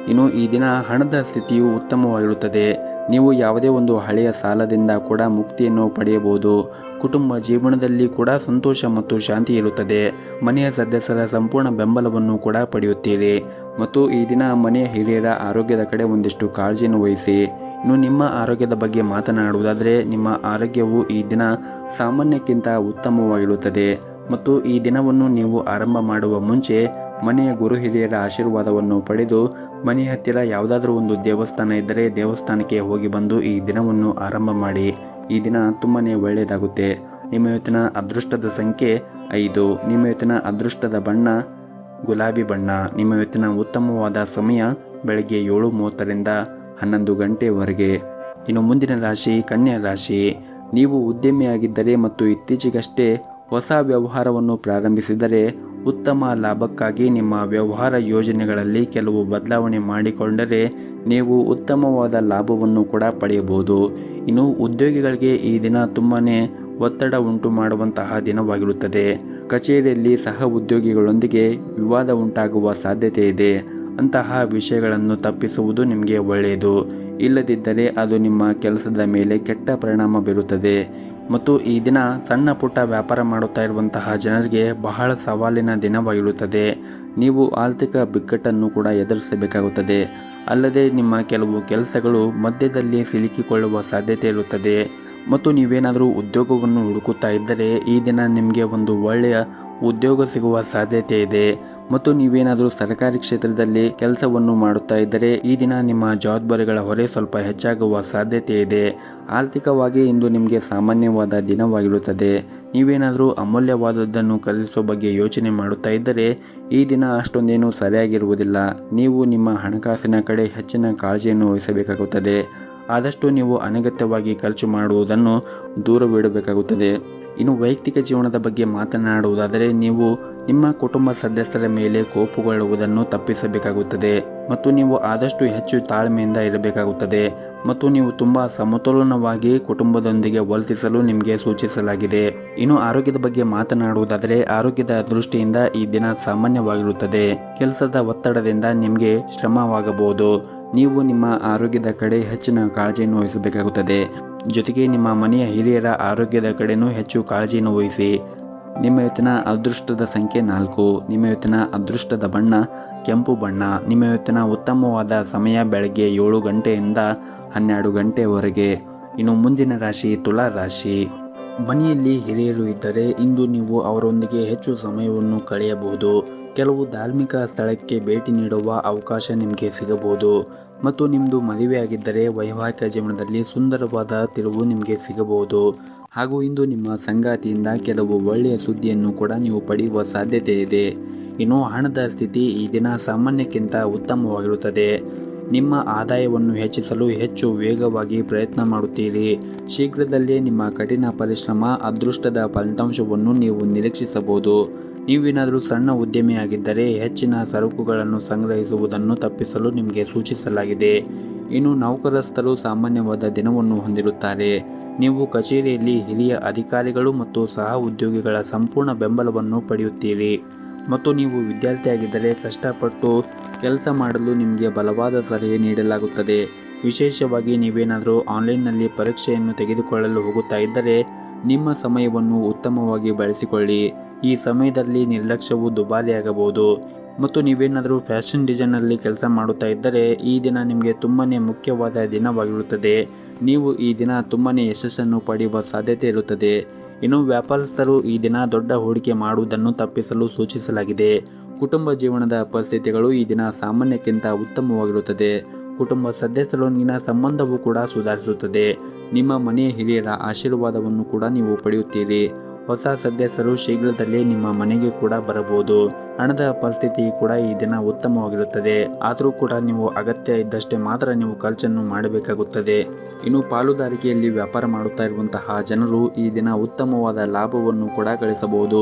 ಇನ್ನು ಈ ದಿನ ಹಣದ ಸ್ಥಿತಿಯು ಉತ್ತಮವಾಗಿರುತ್ತದೆ. ನೀವು ಯಾವುದೇ ಒಂದು ಹಳೆಯ ಸಾಲದಿಂದ ಕೂಡ ಮುಕ್ತಿಯನ್ನು ಪಡೆಯಬಹುದು. ಕುಟುಂಬ ಜೀವನದಲ್ಲಿ ಕೂಡ ಸಂತೋಷ ಮತ್ತು ಶಾಂತಿ ಇರುತ್ತದೆ. ಮನೆಯ ಸದಸ್ಯರ ಸಂಪೂರ್ಣ ಬೆಂಬಲವನ್ನು ಕೂಡ ಪಡೆಯುತ್ತೀರಿ. ಮತ್ತು ಈ ದಿನ ಮನೆಯ ಹಿರಿಯರ ಆರೋಗ್ಯದ ಕಡೆ ಒಂದಿಷ್ಟು ಕಾಳಜಿಯನ್ನು ವಹಿಸಿ. ಇನ್ನು ನಿಮ್ಮ ಆರೋಗ್ಯದ ಬಗ್ಗೆ ಮಾತನಾಡುವುದಾದರೆ, ನಿಮ್ಮ ಆರೋಗ್ಯವು ಈ ದಿನ ಸಾಮಾನ್ಯಕ್ಕಿಂತ ಉತ್ತಮವಾಗಿರುತ್ತದೆ. ಮತ್ತು ಈ ದಿನವನ್ನು ನೀವು ಆರಂಭ ಮಾಡುವ ಮುಂಚೆ ಮನೆಯ ಗುರು ಹಿರಿಯರ ಆಶೀರ್ವಾದವನ್ನು ಪಡೆದು ಮನೆಯ ಹತ್ತಿರ ಯಾವುದಾದ್ರೂ ಒಂದು ದೇವಸ್ಥಾನ ಇದ್ದರೆ ದೇವಸ್ಥಾನಕ್ಕೆ ಹೋಗಿ ಬಂದು ಈ ದಿನವನ್ನು ಆರಂಭ ಮಾಡಿ. ಈ ದಿನ ತುಂಬಾ ಒಳ್ಳೆಯದಾಗುತ್ತೆ. ನಿಮ್ಮ ಇವತ್ತಿನ ಅದೃಷ್ಟದ ಸಂಖ್ಯೆ 5. ನಿಮ್ಮ ಇವತ್ತಿನ ಅದೃಷ್ಟದ ಬಣ್ಣ ಗುಲಾಬಿ ಬಣ್ಣ. ನಿಮ್ಮ ಇವತ್ತಿನ ಉತ್ತಮವಾದ ಸಮಯ ಬೆಳಗ್ಗೆ 7:30ರಿಂದ 11 ಗಂಟೆವರೆಗೆ. ಇನ್ನು ಮುಂದಿನ ರಾಶಿ ಕನ್ಯಾ ರಾಶಿ. ನೀವು ಉದ್ಯಮಿಯಾಗಿದ್ದರೆ ಮತ್ತು ಇತ್ತೀಚೆಗಷ್ಟೇ ಹೊಸ ವ್ಯವಹಾರವನ್ನು ಪ್ರಾರಂಭಿಸಿದರೆ ಉತ್ತಮ ಲಾಭಕ್ಕಾಗಿ ನಿಮ್ಮ ವ್ಯವಹಾರ ಯೋಜನೆಗಳಲ್ಲಿ ಕೆಲವು ಬದಲಾವಣೆ ಮಾಡಿಕೊಂಡರೆ ನೀವು ಉತ್ತಮವಾದ ಲಾಭವನ್ನು ಕೂಡ ಪಡೆಯಬಹುದು. ಇನ್ನು ಉದ್ಯೋಗಿಗಳಿಗೆ ಈ ದಿನ ತುಂಬಾ ಒತ್ತಡ ಉಂಟು ಮಾಡುವಂತಹ ದಿನವಾಗಿರುತ್ತದೆ. ಕಚೇರಿಯಲ್ಲಿ ಸಹ ಉದ್ಯೋಗಿಗಳೊಂದಿಗೆ ವಿವಾದ ಉಂಟಾಗುವ ಸಾಧ್ಯತೆ ಇದೆ. ಅಂತಹ ವಿಷಯಗಳನ್ನು ತಪ್ಪಿಸುವುದು ನಿಮಗೆ ಒಳ್ಳೆಯದು. ಇಲ್ಲದಿದ್ದರೆ ಅದು ನಿಮ್ಮ ಕೆಲಸದ ಮೇಲೆ ಕೆಟ್ಟ ಪರಿಣಾಮ ಬೀರುತ್ತದೆ. ಮತ್ತು ಈ ದಿನ ಸಣ್ಣ ಪುಟ್ಟ ವ್ಯಾಪಾರ ಮಾಡುತ್ತಾ ಇರುವಂತಹ ಜನರಿಗೆ ಬಹಳ ಸವಾಲಿನ ದಿನವಾಗಿರುತ್ತದೆ. ನೀವು ಆರ್ಥಿಕ ಬಿಕ್ಕಟ್ಟನ್ನು ಕೂಡ ಎದುರಿಸಬೇಕಾಗುತ್ತದೆ. ಅಲ್ಲದೆ ನಿಮ್ಮ ಕೆಲವು ಕೆಲಸಗಳು ಮಧ್ಯದಲ್ಲಿ ಸಿಲುಕಿಕೊಳ್ಳುವ ಸಾಧ್ಯತೆ ಇರುತ್ತದೆ. ಮತ್ತು ನೀವೇನಾದರೂ ಉದ್ಯೋಗವನ್ನು ಹುಡುಕುತ್ತಾ ಇದ್ದರೆ ಈ ದಿನ ನಿಮಗೆ ಒಂದು ಒಳ್ಳೆಯ ಉದ್ಯೋಗ ಸಿಗುವ ಸಾಧ್ಯತೆ ಇದೆ. ಮತ್ತು ನೀವೇನಾದರೂ ಸರ್ಕಾರಿ ಕ್ಷೇತ್ರದಲ್ಲಿ ಕೆಲಸವನ್ನು ಮಾಡುತ್ತಾ ಇದ್ದರೆ ಈ ದಿನ ನಿಮ್ಮ ಜವಾಬ್ದಾರಿಗಳ ಹೊರೆ ಸ್ವಲ್ಪ ಹೆಚ್ಚಾಗುವ ಸಾಧ್ಯತೆ ಇದೆ. ಆರ್ಥಿಕವಾಗಿ ಇಂದು ನಿಮಗೆ ಸಾಮಾನ್ಯವಾದ ದಿನವಾಗಿರುತ್ತದೆ. ನೀವೇನಾದರೂ ಅಮೂಲ್ಯವಾದದ್ದನ್ನು ಖರೀದಿಸುವ ಬಗ್ಗೆ ಯೋಚನೆ ಮಾಡುತ್ತಾ ಇದ್ದರೆ ಈ ದಿನ ಅಷ್ಟೊಂದೇನು ಸರಿಯಾಗಿರುವುದಿಲ್ಲ. ನೀವು ನಿಮ್ಮ ಹಣಕಾಸಿನ ಕಡೆ ಹೆಚ್ಚಿನ ಕಾಳಜಿಯನ್ನು ವಹಿಸಬೇಕಾಗುತ್ತದೆ. ಆದಷ್ಟು ನೀವು ಅನಗತ್ಯವಾಗಿ ಖರ್ಚು ಮಾಡುವುದನ್ನು ದೂರವಿಡಬೇಕಾಗುತ್ತದೆ. ಇನ್ನು ವೈಯಕ್ತಿಕ ಜೀವನದ ಬಗ್ಗೆ ಮಾತನಾಡುವುದಾದರೆ, ನೀವು ನಿಮ್ಮ ಕುಟುಂಬ ಸದಸ್ಯರ ಮೇಲೆ ಕೋಪಗೊಳ್ಳುವುದನ್ನು ತಪ್ಪಿಸಬೇಕಾಗುತ್ತದೆ. ಮತ್ತು ನೀವು ಆದಷ್ಟು ಹೆಚ್ಚು ತಾಳ್ಮೆಯಿಂದ ಇರಬೇಕಾಗುತ್ತದೆ. ಮತ್ತು ನೀವು ತುಂಬ ಸಮತೋಲನವಾಗಿ ಕುಟುಂಬದೊಂದಿಗೆ ವರ್ತಿಸಲು ನಿಮಗೆ ಸೂಚಿಸಲಾಗಿದೆ. ಇನ್ನು ಆರೋಗ್ಯದ ಬಗ್ಗೆ ಮಾತನಾಡುವುದಾದರೆ, ಆರೋಗ್ಯದ ದೃಷ್ಟಿಯಿಂದ ಈ ದಿನ ಸಾಮಾನ್ಯವಾಗಿರುತ್ತದೆ. ಕೆಲಸದ ಒತ್ತಡದಿಂದ ನಿಮಗೆ ಶ್ರಮವಾಗಬಹುದು. ನೀವು ನಿಮ್ಮ ಆರೋಗ್ಯದ ಕಡೆ ಹೆಚ್ಚಿನ ಕಾಳಜಿಯನ್ನು ವಹಿಸಬೇಕಾಗುತ್ತದೆ. ಜೊತೆಗೆ ನಿಮ್ಮ ಮನೆಯ ಹಿರಿಯರ ಆರೋಗ್ಯದ ಕಡೆನೂ ಹೆಚ್ಚು ಕಾಳಜಿಯನ್ನು ವಹಿಸಿ. ನಿಮ್ಮ ಇವತ್ತಿನ ಅದೃಷ್ಟದ ಸಂಖ್ಯೆ 4. ನಿಮ್ಮ ಇವತ್ತಿನ ಅದೃಷ್ಟದ ಬಣ್ಣ ಕೆಂಪು ಬಣ್ಣ. ನಿಮ್ಮ ಇವತ್ತಿನ ಉತ್ತಮವಾದ ಸಮಯ ಬೆಳಗ್ಗೆ 7 ಗಂಟೆಯಿಂದ 12 ಗಂಟೆವರೆಗೆ. ಇನ್ನು ಮುಂದಿನ ರಾಶಿ ತುಲಾ ರಾಶಿ. ಮನೆಯಲ್ಲಿ ಹಿರಿಯರು ಇದ್ದರೆ ಇಂದು ನೀವು ಅವರೊಂದಿಗೆ ಹೆಚ್ಚು ಸಮಯವನ್ನು ಕಳೆಯಬಹುದು. ಕೆಲವು ಧಾರ್ಮಿಕ ಸ್ಥಳಕ್ಕೆ ಭೇಟಿ ನೀಡುವ ಅವಕಾಶ ನಿಮಗೆ ಸಿಗಬಹುದು. ಮತ್ತು ನಿಮ್ಮದು ಮದುವೆಯಾಗಿದ್ದರೆ ವೈವಾಹಿಕ ಜೀವನದಲ್ಲಿ ಸುಂದರವಾದ ತಿರುವು ನಿಮಗೆ ಸಿಗಬಹುದು. ಹಾಗೂ ಇಂದು ನಿಮ್ಮ ಸಂಗಾತಿಯಿಂದ ಕೆಲವು ಒಳ್ಳೆಯ ಸುದ್ದಿಯನ್ನು ಕೂಡ ನೀವು ಪಡೆಯುವ ಸಾಧ್ಯತೆ ಇದೆ. ಇನ್ನು ಹಣದ ಸ್ಥಿತಿ ಈ ದಿನ ಸಾಮಾನ್ಯಕ್ಕಿಂತ ಉತ್ತಮವಾಗಿರುತ್ತದೆ. ನಿಮ್ಮ ಆದಾಯವನ್ನು ಹೆಚ್ಚಿಸಲು ಹೆಚ್ಚು ವೇಗವಾಗಿ ಪ್ರಯತ್ನ ಮಾಡುತ್ತೀರಿ. ಶೀಘ್ರದಲ್ಲೇ ನಿಮ್ಮ ಕಠಿಣ ಪರಿಶ್ರಮ ಅದೃಷ್ಟದ ಫಲಿತಾಂಶವನ್ನು ನೀವು ನಿರೀಕ್ಷಿಸಬಹುದು. ನೀವೇನಾದರೂ ಸಣ್ಣ ಉದ್ಯಮಿಯಾಗಿದ್ದರೆ ಹೆಚ್ಚಿನ ಸರಕುಗಳನ್ನು ಸಂಗ್ರಹಿಸುವುದನ್ನು ತಪ್ಪಿಸಲು ನಿಮಗೆ ಸೂಚಿಸಲಾಗಿದೆ. ಇನ್ನು ನೌಕರಸ್ಥರು ಸಾಮಾನ್ಯವಾದ ದಿನವನ್ನು ಹೊಂದಿರುತ್ತಾರೆ. ನೀವು ಕಚೇರಿಯಲ್ಲಿ ಹಿರಿಯ ಅಧಿಕಾರಿಗಳು ಮತ್ತು ಸಹ ಉದ್ಯೋಗಿಗಳ ಸಂಪೂರ್ಣ ಬೆಂಬಲವನ್ನು ಪಡೆಯುತ್ತೀರಿ. ಮತ್ತು ನೀವು ವಿದ್ಯಾರ್ಥಿಯಾಗಿದ್ದರೆ ಕಷ್ಟಪಟ್ಟು ಕೆಲಸ ಮಾಡಲು ನಿಮಗೆ ಬಲವಾದ ಸಲಹೆ ನೀಡಲಾಗುತ್ತದೆ. ವಿಶೇಷವಾಗಿ ನೀವೇನಾದರೂ ಆನ್ಲೈನ್ನಲ್ಲಿ ಪರೀಕ್ಷೆಯನ್ನು ತೆಗೆದುಕೊಳ್ಳಲು ಹೋಗುತ್ತಾ ಇದ್ದರೆ ನಿಮ್ಮ ಸಮಯವನ್ನು ಉತ್ತಮವಾಗಿ ಬಳಸಿಕೊಳ್ಳಿ. ಈ ಸಮಯದಲ್ಲಿ ನಿರ್ಲಕ್ಷ್ಯವು ದುಬಾರಿಯಾಗಬಹುದು. ಮತ್ತು ನೀವೇನಾದರೂ ಫ್ಯಾಷನ್ ಡಿಸೈನಲ್ಲಿ ಕೆಲಸ ಮಾಡುತ್ತಾ ಇದ್ದರೆ ಈ ದಿನ ನಿಮಗೆ ತುಂಬಾ ಮುಖ್ಯವಾದ ದಿನವಾಗಿರುತ್ತದೆ. ನೀವು ಈ ದಿನ ತುಂಬಾ ಯಶಸ್ಸನ್ನು ಪಡೆಯುವ ಸಾಧ್ಯತೆ ಇರುತ್ತದೆ. ಇನ್ನು ವ್ಯಾಪಾರಸ್ಥರು ಈ ದಿನ ದೊಡ್ಡ ಹೂಡಿಕೆ ಮಾಡುವುದನ್ನು ತಪ್ಪಿಸಲು ಸೂಚಿಸಲಾಗಿದೆ. ಕುಟುಂಬ ಜೀವನದ ಪರಿಸ್ಥಿತಿಗಳು ಈ ದಿನ ಸಾಮಾನ್ಯಕ್ಕಿಂತ ಉತ್ತಮವಾಗಿರುತ್ತದೆ. ಕುಟುಂಬ ಸದಸ್ಯರೊಂದಿಗಿನ ಸಂಬಂಧವೂ ಕೂಡ ಸುಧಾರಿಸುತ್ತದೆ. ನಿಮ್ಮ ಮನೆಯ ಹಿರಿಯರ ಆಶೀರ್ವಾದವನ್ನು ಕೂಡ ನೀವು ಪಡೆಯುತ್ತೀರಿ. ಹೊಸ ಸದಸ್ಯರು ಶೀಘ್ರದಲ್ಲೇ ನಿಮ್ಮ ಮನೆಗೆ ಕೂಡ ಬರಬಹುದು. ಹಣದ ಪರಿಸ್ಥಿತಿ ಕೂಡ ಈ ದಿನ ಉತ್ತಮವಾಗಿರುತ್ತದೆ. ಆದರೂ ಕೂಡ ನೀವು ಅಗತ್ಯ ಇದ್ದಷ್ಟೇ ಮಾತ್ರ ನೀವು ಖರ್ಚನ್ನು ಮಾಡಬೇಕಾಗುತ್ತದೆ. ಇನ್ನು ಪಾಲುದಾರಿಕೆಯಲ್ಲಿ ವ್ಯಾಪಾರ ಮಾಡುತ್ತಾ ಇರುವಂತಹ ಜನರು ಈ ದಿನ ಉತ್ತಮವಾದ ಲಾಭವನ್ನು ಕೂಡ ಗಳಿಸಬಹುದು.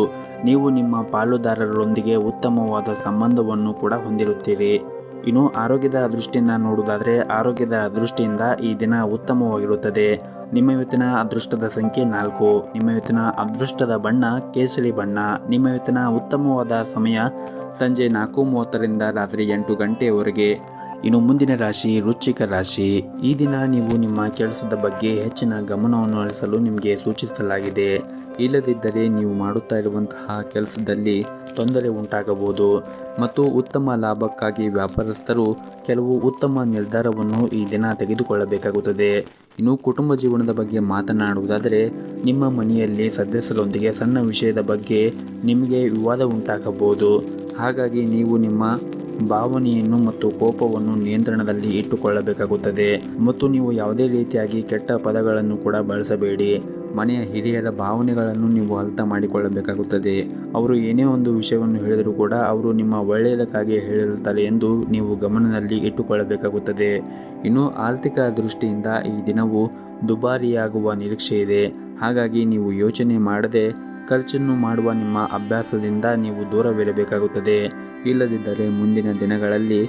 ನೀವು ನಿಮ್ಮ ಪಾಲುದಾರರೊಂದಿಗೆ ಉತ್ತಮವಾದ ಸಂಬಂಧವನ್ನು ಕೂಡ ಹೊಂದಿರುತ್ತೀರಿ. ಇನ್ನು ಆರೋಗ್ಯದ ದೃಷ್ಟಿಯಿಂದ ನೋಡುವುದಾದರೆ ಆರೋಗ್ಯದ ದೃಷ್ಟಿಯಿಂದ ಈ ದಿನ ಉತ್ತಮವಾಗಿರುತ್ತದೆ. ನಿಮ್ಮ ಇವತ್ತಿನ ಅದೃಷ್ಟದ ಸಂಖ್ಯೆ 4. ನಿಮ್ಮ ಇವತ್ತಿನ ಅದೃಷ್ಟದ ಬಣ್ಣ ಕೇಸರಿ ಬಣ್ಣ. ನಿಮ್ಮ ಇವತ್ತಿನ ಉತ್ತಮವಾದ ಸಮಯ ಸಂಜೆ 4:30ರಿಂದ ರಾತ್ರಿ 8 ಗಂಟೆಯವರೆಗೆ. ಇನ್ನು ಮುಂದಿನ ರಾಶಿ ವೃಶ್ಚಿಕ ರಾಶಿ. ಈ ದಿನ ನೀವು ನಿಮ್ಮ ಕೆಲಸದ ಬಗ್ಗೆ ಹೆಚ್ಚಿನ ಗಮನವನ್ನು ಹರಿಸಲು ನಿಮಗೆ ಸೂಚಿಸಲಾಗಿದೆ. ಇಲ್ಲದಿದ್ದರೆ ನೀವು ಮಾಡುತ್ತಾ ಇರುವಂತಹ ಕೆಲಸದಲ್ಲಿ ತೊಂದರೆ ಉಂಟಾಗಬಹುದು ಮತ್ತು ಉತ್ತಮ ಲಾಭಕ್ಕಾಗಿ ವ್ಯಾಪಾರಸ್ಥರು ಕೆಲವು ಉತ್ತಮ ನಿರ್ಧಾರವನ್ನು ಈ ದಿನ ತೆಗೆದುಕೊಳ್ಳಬೇಕಾಗುತ್ತದೆ. ಇನ್ನು ಕುಟುಂಬ ಜೀವನದ ಬಗ್ಗೆ ಮಾತನಾಡುವುದಾದರೆ ನಿಮ್ಮ ಮನೆಯಲ್ಲಿ ಸದಸ್ಯರೊಂದಿಗೆ ಸಣ್ಣ ವಿಷಯದ ಬಗ್ಗೆ ನಿಮಗೆ ವಿವಾದ ಉಂಟಾಗಬಹುದು. ಹಾಗಾಗಿ ನೀವು ನಿಮ್ಮ ಭಾವನೆಯನ್ನು ಮತ್ತು ಕೋಪವನ್ನು ನಿಯಂತ್ರಣದಲ್ಲಿ ಇಟ್ಟುಕೊಳ್ಳಬೇಕಾಗುತ್ತದೆ ಮತ್ತು ನೀವು ಯಾವುದೇ ರೀತಿಯಾಗಿ ಕೆಟ್ಟ ಪದಗಳನ್ನು ಕೂಡ ಬಳಸಬೇಡಿ. ಮನೆಯ ಹಿರಿಯರ ಭಾವನೆಗಳನ್ನು ನೀವು ಅರ್ಥ ಮಾಡಿಕೊಳ್ಳಬೇಕಾಗುತ್ತದೆ. ಅವರು ಏನೇ ಒಂದು ವಿಷಯವನ್ನು ಹೇಳಿದರೂ ಕೂಡ ಅವರು ನಿಮ್ಮ ಒಳ್ಳೆಯದಕ್ಕಾಗಿ ಹೇಳಿರುತ್ತಾರೆ ಎಂದು ನೀವು ಗಮನದಲ್ಲಿ ಇಟ್ಟುಕೊಳ್ಳಬೇಕಾಗುತ್ತದೆ. ಇನ್ನು ಆರ್ಥಿಕ ದೃಷ್ಟಿಯಿಂದ ಈ ದಿನವು ದುಬಾರಿಯಾಗುವ ನಿರೀಕ್ಷೆ ಇದೆ. ಹಾಗಾಗಿ ನೀವು ಯೋಚನೆ ಮಾಡದೆ ಖರ್ಚನ್ನು ಮಾಡುವ ನಿಮ್ಮ ಅಭ್ಯಾಸದಿಂದ ನೀವು ದೂರವಿರಬೇಕಾಗುತ್ತದೆ. ಇಲ್ಲದಿದ್ದರೆ ಮುಂದಿನ ದಿನಗಳಲ್ಲಿ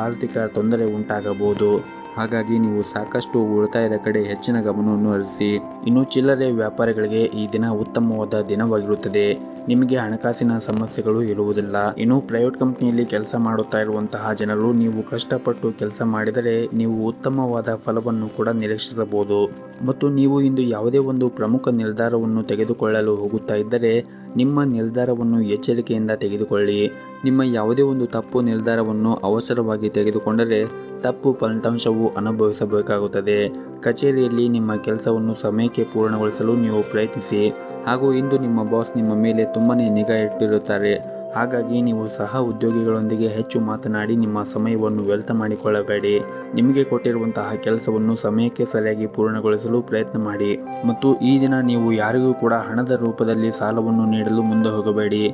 ಆರ್ಥಿಕ ತೊಂದರೆ ಉಂಟಾಗಬಹುದು. ಹಾಗಾಗಿ ನೀವು ಸಾಕಷ್ಟು ಉಳಿತಾಯದ ಕಡೆ ಹೆಚ್ಚಿನ ಗಮನವನ್ನು ಹರಿಸಿ. ಇನ್ನು ಚಿಲ್ಲರೆ ವ್ಯಾಪಾರಿಗಳಿಗೆ ಈ ದಿನ ಉತ್ತಮವಾದ ದಿನವಾಗಿರುತ್ತದೆ. ನಿಮಗೆ ಹಣಕಾಸಿನ ಸಮಸ್ಯೆಗಳು ಇರುವುದಿಲ್ಲ. ಇನ್ನು ಪ್ರೈವೇಟ್ ಕಂಪನಿಯಲ್ಲಿ ಕೆಲಸ ಮಾಡುತ್ತಾ ಇರುವಂತಹ ಜನರು ನೀವು ಕಷ್ಟಪಟ್ಟು ಕೆಲಸ ಮಾಡಿದರೆ ನೀವು ಉತ್ತಮವಾದ ಫಲವನ್ನು ಕೂಡ ನಿರೀಕ್ಷಿಸಬಹುದು. ಮತ್ತು ನೀವು ಇಂದು ಯಾವುದೇ ಒಂದು ಪ್ರಮುಖ ನಿರ್ಧಾರವನ್ನು ತೆಗೆದುಕೊಳ್ಳಲು ಹೋಗುತ್ತಾ ಇದ್ದರೆ ನಿಮ್ಮ ನಿರ್ಧಾರವನ್ನು ಎಚ್ಚರಿಕೆಯಿಂದ ತೆಗೆದುಕೊಳ್ಳಿ. ನಿಮ್ಮ ಯಾವುದೇ ಒಂದು ತಪ್ಪು ನಿರ್ಧಾರವನ್ನು ಅವಸರವಾಗಿ ತೆಗೆದುಕೊಂಡರೆ ತಪ್ಪು ಫಲಿತಾಂಶವು ಅನುಭವಿಸಬೇಕಾಗುತ್ತದೆ. ಕಚೇರಿಯಲ್ಲಿ ನಿಮ್ಮ ಕೆಲಸವನ್ನು ಸಮಯಕ್ಕೆ ಪೂರ್ಣಗೊಳಿಸಲು ನೀವು ಪ್ರಯತ್ನಿಸಿ. ಹಾಗೂ ಇಂದು ನಿಮ್ಮ ಬಾಸ್ ನಿಮ್ಮ ಮೇಲೆ ತುಂಬನೇ ನಿಗಾ ಇಟ್ಟಿರುತ್ತಾರೆ. ಹಾಗಾಗಿ ನೀವು ಸಹ ಉದ್ಯೋಗಿಗಳೊಂದಿಗೆ ಹೆಚ್ಚು ಮಾತನಾಡಿ ನಿಮ್ಮ ಸಮಯವನ್ನು ವ್ಯರ್ಥ ಮಾಡಿಕೊಳ್ಳಬೇಡಿ. ನಿಮಗೆ ಕೊಟ್ಟಿರುವಂತಹ ಕೆಲಸವನ್ನು ಸಮಯಕ್ಕೆ ಸರಿಯಾಗಿ ಪೂರ್ಣಗೊಳಿಸಲು ಪ್ರಯತ್ನ ಮಾಡಿ. ಮತ್ತು ಈ ದಿನ ನೀವು ಯಾರಿಗೂ ಕೂಡ ಹಣದ ರೂಪದಲ್ಲಿ ಸಾಲವನ್ನು ನೀಡಲು ಮುಂದೆ ಹೋಗಬೇಡಿ.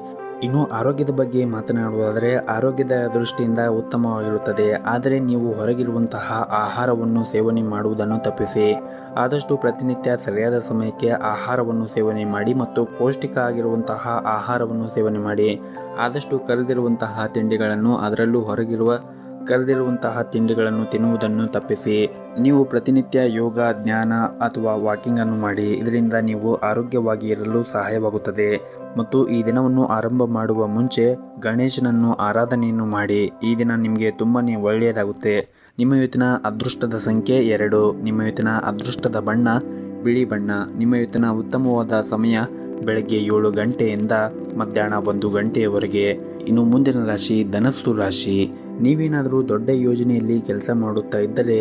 ಇನ್ನು ಆರೋಗ್ಯದ ಬಗ್ಗೆ ಮಾತನಾಡುವುದಾದರೆ ಆರೋಗ್ಯದ ದೃಷ್ಟಿಯಿಂದ ಉತ್ತಮವಾಗಿರುತ್ತದೆ. ಆದರೆ ನೀವು ಹೊರಗಿರುವಂತಹ ಆಹಾರವನ್ನು ಸೇವನೆ ಮಾಡುವುದನ್ನು ತಪ್ಪಿಸಿ. ಆದಷ್ಟು ಪ್ರತಿನಿತ್ಯ ಸರಿಯಾದ ಸಮಯಕ್ಕೆ ಆಹಾರವನ್ನು ಸೇವನೆ ಮಾಡಿ ಮತ್ತು ಪೌಷ್ಟಿಕ ಆಗಿರುವಂತಹ ಆಹಾರವನ್ನು ಸೇವನೆ ಮಾಡಿ. ಆದಷ್ಟು ಕರೆದಿರುವಂತಹ ತಿಂಡಿಗಳನ್ನು, ಅದರಲ್ಲೂ ಹೊರಗಿರುವ ಕರೆದಿರುವಂತಹ ತಿಂಡಿಗಳನ್ನು ತಿನ್ನುವುದನ್ನು ತಪ್ಪಿಸಿ. ನೀವು ಪ್ರತಿನಿತ್ಯ ಯೋಗ, ಧ್ಯಾನ ಅಥವಾ ವಾಕಿಂಗ್ ಅನ್ನು ಮಾಡಿ. ಇದರಿಂದ ನೀವು ಆರೋಗ್ಯವಾಗಿ ಇರಲು ಸಹಾಯವಾಗುತ್ತದೆ. ಮತ್ತು ಈ ದಿನವನ್ನು ಆರಂಭ ಮಾಡುವ ಮುಂಚೆ ಗಣೇಶನನ್ನು ಆರಾಧನೆಯನ್ನು ಮಾಡಿ. ಈ ದಿನ ನಿಮಗೆ ತುಂಬನೇ ಒಳ್ಳೆಯದಾಗುತ್ತೆ. ನಿಮ್ಮ ಇವತ್ತಿನ ಅದೃಷ್ಟದ ಸಂಖ್ಯೆ 2. ನಿಮ್ಮ ಇವತ್ತಿನ ಅದೃಷ್ಟದ ಬಣ್ಣ ಬಿಳಿ ಬಣ್ಣ. ನಿಮ್ಮ ಇವತ್ತಿನ ಉತ್ತಮವಾದ ಸಮಯ ಬೆಳಗ್ಗೆ 7 ಗಂಟೆಯಿಂದ ಮಧ್ಯಾಹ್ನ 1 ಗಂಟೆಯವರೆಗೆ. ಇನ್ನು ಮುಂದಿನ ರಾಶಿ ಧನಸ್ಸು ರಾಶಿ. ನೀವೇನಾದರೂ ದೊಡ್ಡ ಯೋಜನೆಯಲ್ಲಿ ಕೆಲಸ ಮಾಡುತ್ತಾ ಇದ್ದರೆ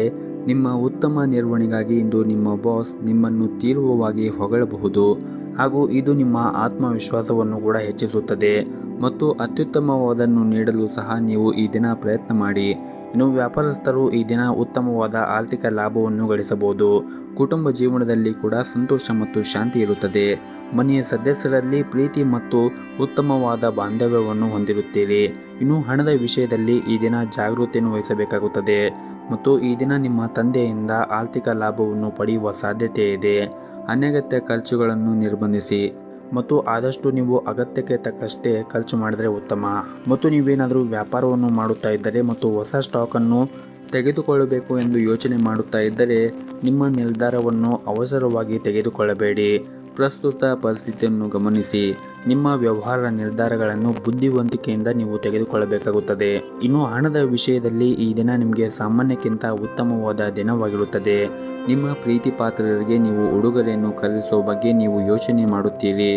ನಿಮ್ಮ ಉತ್ತಮ ನಿರ್ವಹಣೆಗಾಗಿ ಇಂದು ನಿಮ್ಮ ಬಾಸ್ ನಿಮ್ಮನ್ನು ತೀವ್ರವಾಗಿ ಹೊಗಳಬಹುದು. ಹಾಗೂ ಇದು ನಿಮ್ಮ ಆತ್ಮವಿಶ್ವಾಸವನ್ನು ಕೂಡ ಹೆಚ್ಚಿಸುತ್ತದೆ ಮತ್ತು ಅತ್ಯುತ್ತಮವಾದನ್ನು ನೀಡಲು ಸಹ ನೀವು ಈ ದಿನ ಪ್ರಯತ್ನ ಮಾಡಿ. ಇನ್ನು ವ್ಯಾಪಾರಸ್ಥರು ಈ ದಿನ ಉತ್ತಮವಾದ ಆರ್ಥಿಕ ಲಾಭವನ್ನು ಗಳಿಸಬಹುದು. ಕುಟುಂಬ ಜೀವನದಲ್ಲಿ ಕೂಡ ಸಂತೋಷ ಮತ್ತು ಶಾಂತಿ ಇರುತ್ತದೆ. ಮನೆಯ ಸದಸ್ಯರಲ್ಲಿ ಪ್ರೀತಿ ಮತ್ತು ಉತ್ತಮವಾದ ಬಾಂಧವ್ಯವನ್ನು ಹೊಂದಿರುತ್ತೀರಿ. ಇನ್ನು ಹಣದ ವಿಷಯದಲ್ಲಿ ಈ ದಿನ ಜಾಗೃತಿಯನ್ನು ವಹಿಸಬೇಕಾಗುತ್ತದೆ ಮತ್ತು ಈ ದಿನ ನಿಮ್ಮ ತಂದೆಯಿಂದ ಆರ್ಥಿಕ ಲಾಭವನ್ನು ಪಡೆಯುವ ಸಾಧ್ಯತೆ ಇದೆ. ಅನಗತ್ಯ ಖರ್ಚುಗಳನ್ನು ನಿರ್ಬಂಧಿಸಿ ಮತ್ತು ಆದಷ್ಟು ನೀವು ಅಗತ್ಯಕ್ಕೆ ತಕ್ಕಷ್ಟೇ ಖರ್ಚು ಮಾಡಿದರೆ ಉತ್ತಮ. ಮತ್ತು ನೀವೇನಾದರೂ ವ್ಯಾಪಾರವನ್ನು ಮಾಡುತ್ತಾ ಇದ್ದರೆ ಮತ್ತು ಹೊಸ ಸ್ಟಾಕನ್ನು ತೆಗೆದುಕೊಳ್ಳಬೇಕು ಎಂದು ಯೋಚನೆ ಮಾಡುತ್ತಾ ಇದ್ದರೆ ನಿಮ್ಮ ನಿರ್ಧಾರವನ್ನು ಅವಸರವಾಗಿ ತೆಗೆದುಕೊಳ್ಳಬೇಡಿ. ಪ್ರಸ್ತುತ ಪರಿಸ್ಥಿತಿಯನ್ನು ಗಮನಿಸಿ ನಿಮ್ಮ ವ್ಯವಹಾರ ನಿರ್ಧಾರಗಳನ್ನು ಬುದ್ಧಿವಂತಿಕೆಯಿಂದ ನೀವು ತೆಗೆದುಕೊಳ್ಳಬೇಕಾಗುತ್ತದೆ. ಇನ್ನು ಹಣದ ವಿಷಯದಲ್ಲಿ ಈ ದಿನ ನಿಮಗೆ ಸಾಮಾನ್ಯಕ್ಕಿಂತ ಉತ್ತಮವಾದ ದಿನವಾಗಿರುತ್ತದೆ. ನಿಮ್ಮ ಪ್ರೀತಿ ಪಾತ್ರರಿಗೆ ನೀವು ಉಡುಗೊರೆಯನ್ನು ಖರೀದಿಸುವ ಬಗ್ಗೆ ನೀವು ಯೋಚನೆ ಮಾಡುತ್ತೀರಿ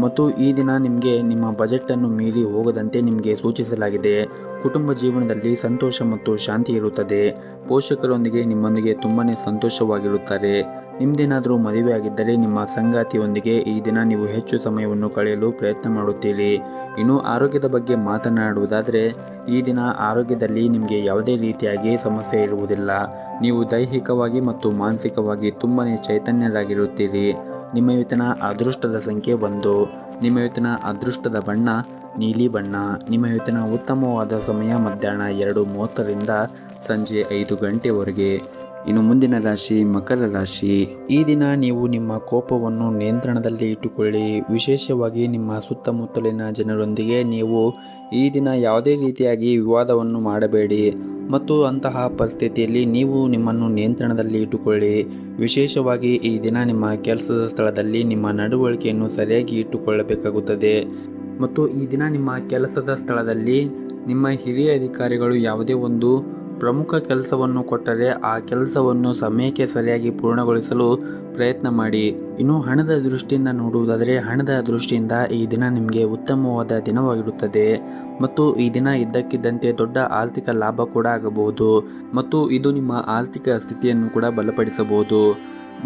ಮತ್ತು ಈ ದಿನ ನಿಮಗೆ ನಿಮ್ಮ ಬಜೆಟನ್ನು ಮೀರಿ ಹೋಗದಂತೆ ನಿಮಗೆ ಸೂಚಿಸಲಾಗಿದೆ. ಕುಟುಂಬ ಜೀವನದಲ್ಲಿ ಸಂತೋಷ ಮತ್ತು ಶಾಂತಿ ಇರುತ್ತದೆ. ಪೋಷಕರೊಂದಿಗೆ ನಿಮ್ಮೊಂದಿಗೆ ತುಂಬನೇ ಸಂತೋಷವಾಗಿರುತ್ತಾರೆ. ನಿಮ್ಮದೇನಾದರೂ ಮದುವೆ ಆಗಿದ್ದರೆ ನಿಮ್ಮ ಸಂಗಾತಿಯೊಂದಿಗೆ ಈ ದಿನ ನೀವು ಹೆಚ್ಚು ಸಮಯವನ್ನು ಕಳೆಯಲು ಪ್ರಯತ್ನ ಮಾಡುತ್ತೀರಿ. ಇನ್ನು ಆರೋಗ್ಯದ ಬಗ್ಗೆ ಮಾತನಾಡುವುದಾದರೆ ಈ ದಿನ ಆರೋಗ್ಯದಲ್ಲಿ ನಿಮಗೆ ಯಾವುದೇ ರೀತಿಯಾಗಿ ಸಮಸ್ಯೆ ಇರುವುದಿಲ್ಲ. ನೀವು ದೈಹಿಕವಾಗಿ ಮತ್ತು ಮಾನಸಿಕವಾಗಿ ತುಂಬನೇ ಚೈತನ್ಯರಾಗಿರುತ್ತೀರಿ. ನಿಮ್ಮ ಇವತ್ತಿನ ಅದೃಷ್ಟದ ಸಂಖ್ಯೆ 1. ನಿಮ್ಮ ಇವತ್ತಿನ ಅದೃಷ್ಟದ ಬಣ್ಣ ನೀಲಿ ಬಣ್ಣ. ನಿಮ್ಮ ಇವತ್ತಿನ ಉತ್ತಮವಾದ ಸಮಯ ಮಧ್ಯಾಹ್ನ 2:30ರಿಂದ ಸಂಜೆ 5 ಗಂಟೆವರೆಗೆ. ಇನ್ನು ಮುಂದಿನ ರಾಶಿ ಮಕರ ರಾಶಿ. ಈ ದಿನ ನೀವು ನಿಮ್ಮ ಕೋಪವನ್ನು ನಿಯಂತ್ರಣದಲ್ಲಿ ಇಟ್ಟುಕೊಳ್ಳಿ. ವಿಶೇಷವಾಗಿ ನಿಮ್ಮ ಸುತ್ತಮುತ್ತಲಿನ ಜನರೊಂದಿಗೆ ನೀವು ಈ ದಿನ ಯಾವುದೇ ರೀತಿಯಾಗಿ ವಿವಾದವನ್ನು ಮಾಡಬೇಡಿ ಮತ್ತು ಅಂತಹ ಪರಿಸ್ಥಿತಿಯಲ್ಲಿ ನೀವು ನಿಮ್ಮನ್ನು ನಿಯಂತ್ರಣದಲ್ಲಿ ಇಟ್ಟುಕೊಳ್ಳಿ. ವಿಶೇಷವಾಗಿ ಈ ದಿನ ನಿಮ್ಮ ಕೆಲಸದ ಸ್ಥಳದಲ್ಲಿ ನಿಮ್ಮ ನಡವಳಿಕೆಯನ್ನು ಸರಿಯಾಗಿ ಇಟ್ಟುಕೊಳ್ಳಬೇಕಾಗುತ್ತದೆ ಮತ್ತು ಈ ದಿನ ನಿಮ್ಮ ಕೆಲಸದ ಸ್ಥಳದಲ್ಲಿ ನಿಮ್ಮ ಹಿರಿಯ ಅಧಿಕಾರಿಗಳು ಯಾವುದೇ ಒಂದು ಪ್ರಮುಖ ಕೆಲಸವನ್ನು ಕೊಟ್ಟರೆ ಆ ಕೆಲಸವನ್ನು ಸಮಯಕ್ಕೆ ಸರಿಯಾಗಿ ಪೂರ್ಣಗೊಳಿಸಲು ಪ್ರಯತ್ನ ಮಾಡಿ. ಇನ್ನು ಹಣದ ದೃಷ್ಟಿಯಿಂದ ನೋಡುವುದಾದರೆ ಹಣದ ದೃಷ್ಟಿಯಿಂದ ಈ ದಿನ ನಿಮಗೆ ಉತ್ತಮವಾದ ದಿನವಾಗಿರುತ್ತದೆ ಮತ್ತು ಈ ದಿನ ಇದ್ದಕ್ಕಿದ್ದಂತೆ ದೊಡ್ಡ ಆರ್ಥಿಕ ಲಾಭ ಕೂಡ ಆಗಬಹುದು ಮತ್ತು ಇದು ನಿಮ್ಮ ಆರ್ಥಿಕ ಸ್ಥಿತಿಯನ್ನು ಕೂಡ ಬಲಪಡಿಸಬಹುದು.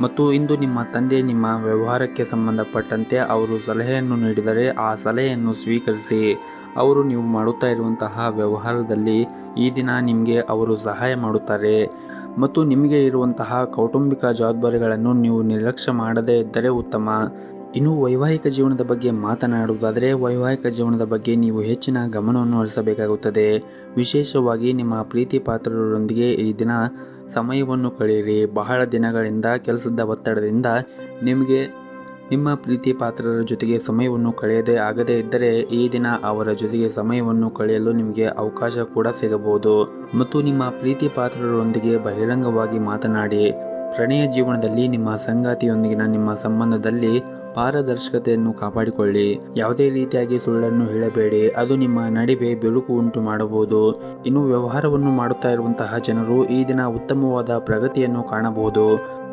ಮತ್ತು ಇಂದು ನಿಮ್ಮ ತಂದೆ ನಿಮ್ಮ ವ್ಯವಹಾರಕ್ಕೆ ಸಂಬಂಧಪಟ್ಟಂತೆ ಅವರು ಸಲಹೆಯನ್ನು ನೀಡಿದರೆ ಆ ಸಲಹೆಯನ್ನು ಸ್ವೀಕರಿಸಿ. ಅವರು ನೀವು ಮಾಡುತ್ತಾ ಇರುವಂತಹ ವ್ಯವಹಾರದಲ್ಲಿ ಈ ದಿನ ನಿಮಗೆ ಅವರು ಸಹಾಯ ಮಾಡುತ್ತಾರೆ ಮತ್ತು ನಿಮಗೆ ಇರುವಂತಹ ಕೌಟುಂಬಿಕ ಜವಾಬ್ದಾರಿಗಳನ್ನು ನೀವು ನಿರ್ಲಕ್ಷ್ಯ ಮಾಡದೇ ಇದ್ದರೆ ಉತ್ತಮ. ಇನ್ನು ವೈವಾಹಿಕ ಜೀವನದ ಬಗ್ಗೆ ಮಾತನಾಡುವುದಾದರೆ ವೈವಾಹಿಕ ಜೀವನದ ಬಗ್ಗೆ ನೀವು ಹೆಚ್ಚಿನ ಗಮನವನ್ನು ಹರಿಸಬೇಕಾಗುತ್ತದೆ. ವಿಶೇಷವಾಗಿ ನಿಮ್ಮ ಪ್ರೀತಿ ಪಾತ್ರರೊಂದಿಗೆ ಈ ದಿನ ಸಮಯವನ್ನು ಕಳೆಯಿರಿ. ಬಹಳ ದಿನಗಳಿಂದ ಕೆಲಸದ ಒತ್ತಡದಿಂದ ನಿಮಗೆ ನಿಮ್ಮ ಪ್ರೀತಿ ಪಾತ್ರರ ಜೊತೆಗೆ ಸಮಯವನ್ನು ಕಳೆಯದೇ ಆಗದೇ ಇದ್ದರೆ ಈ ದಿನ ಅವರ ಜೊತೆಗೆ ಸಮಯವನ್ನು ಕಳೆಯಲು ನಿಮಗೆ ಅವಕಾಶ ಕೂಡ ಸಿಗಬಹುದು ಮತ್ತು ನಿಮ್ಮ ಪ್ರೀತಿ ಪಾತ್ರರೊಂದಿಗೆ ಬಹಿರಂಗವಾಗಿ ಮಾತನಾಡಿ. ಪ್ರಣಯ ಜೀವನದಲ್ಲಿ ನಿಮ್ಮ ಸಂಗಾತಿಯೊಂದಿಗಿನ ನಿಮ್ಮ ಸಂಬಂಧದಲ್ಲಿ ಪಾರದರ್ಶಕತೆಯನ್ನು ಕಾಪಾಡಿಕೊಳ್ಳಿ. ಯಾವುದೇ ರೀತಿಯಾಗಿ ಸುಳ್ಳನ್ನು ಹೇಳಬೇಡಿ, ಅದು ನಿಮ್ಮ ನಡುವೆ ಬಿರುಕು ಉಂಟು ಮಾಡಬಹುದು. ಇನ್ನು ವ್ಯವಹಾರವನ್ನು ಮಾಡುತ್ತಾ ಇರುವಂತಹ ಜನರು ಈ ದಿನ ಉತ್ತಮವಾದ ಪ್ರಗತಿಯನ್ನು ಕಾಣಬಹುದು.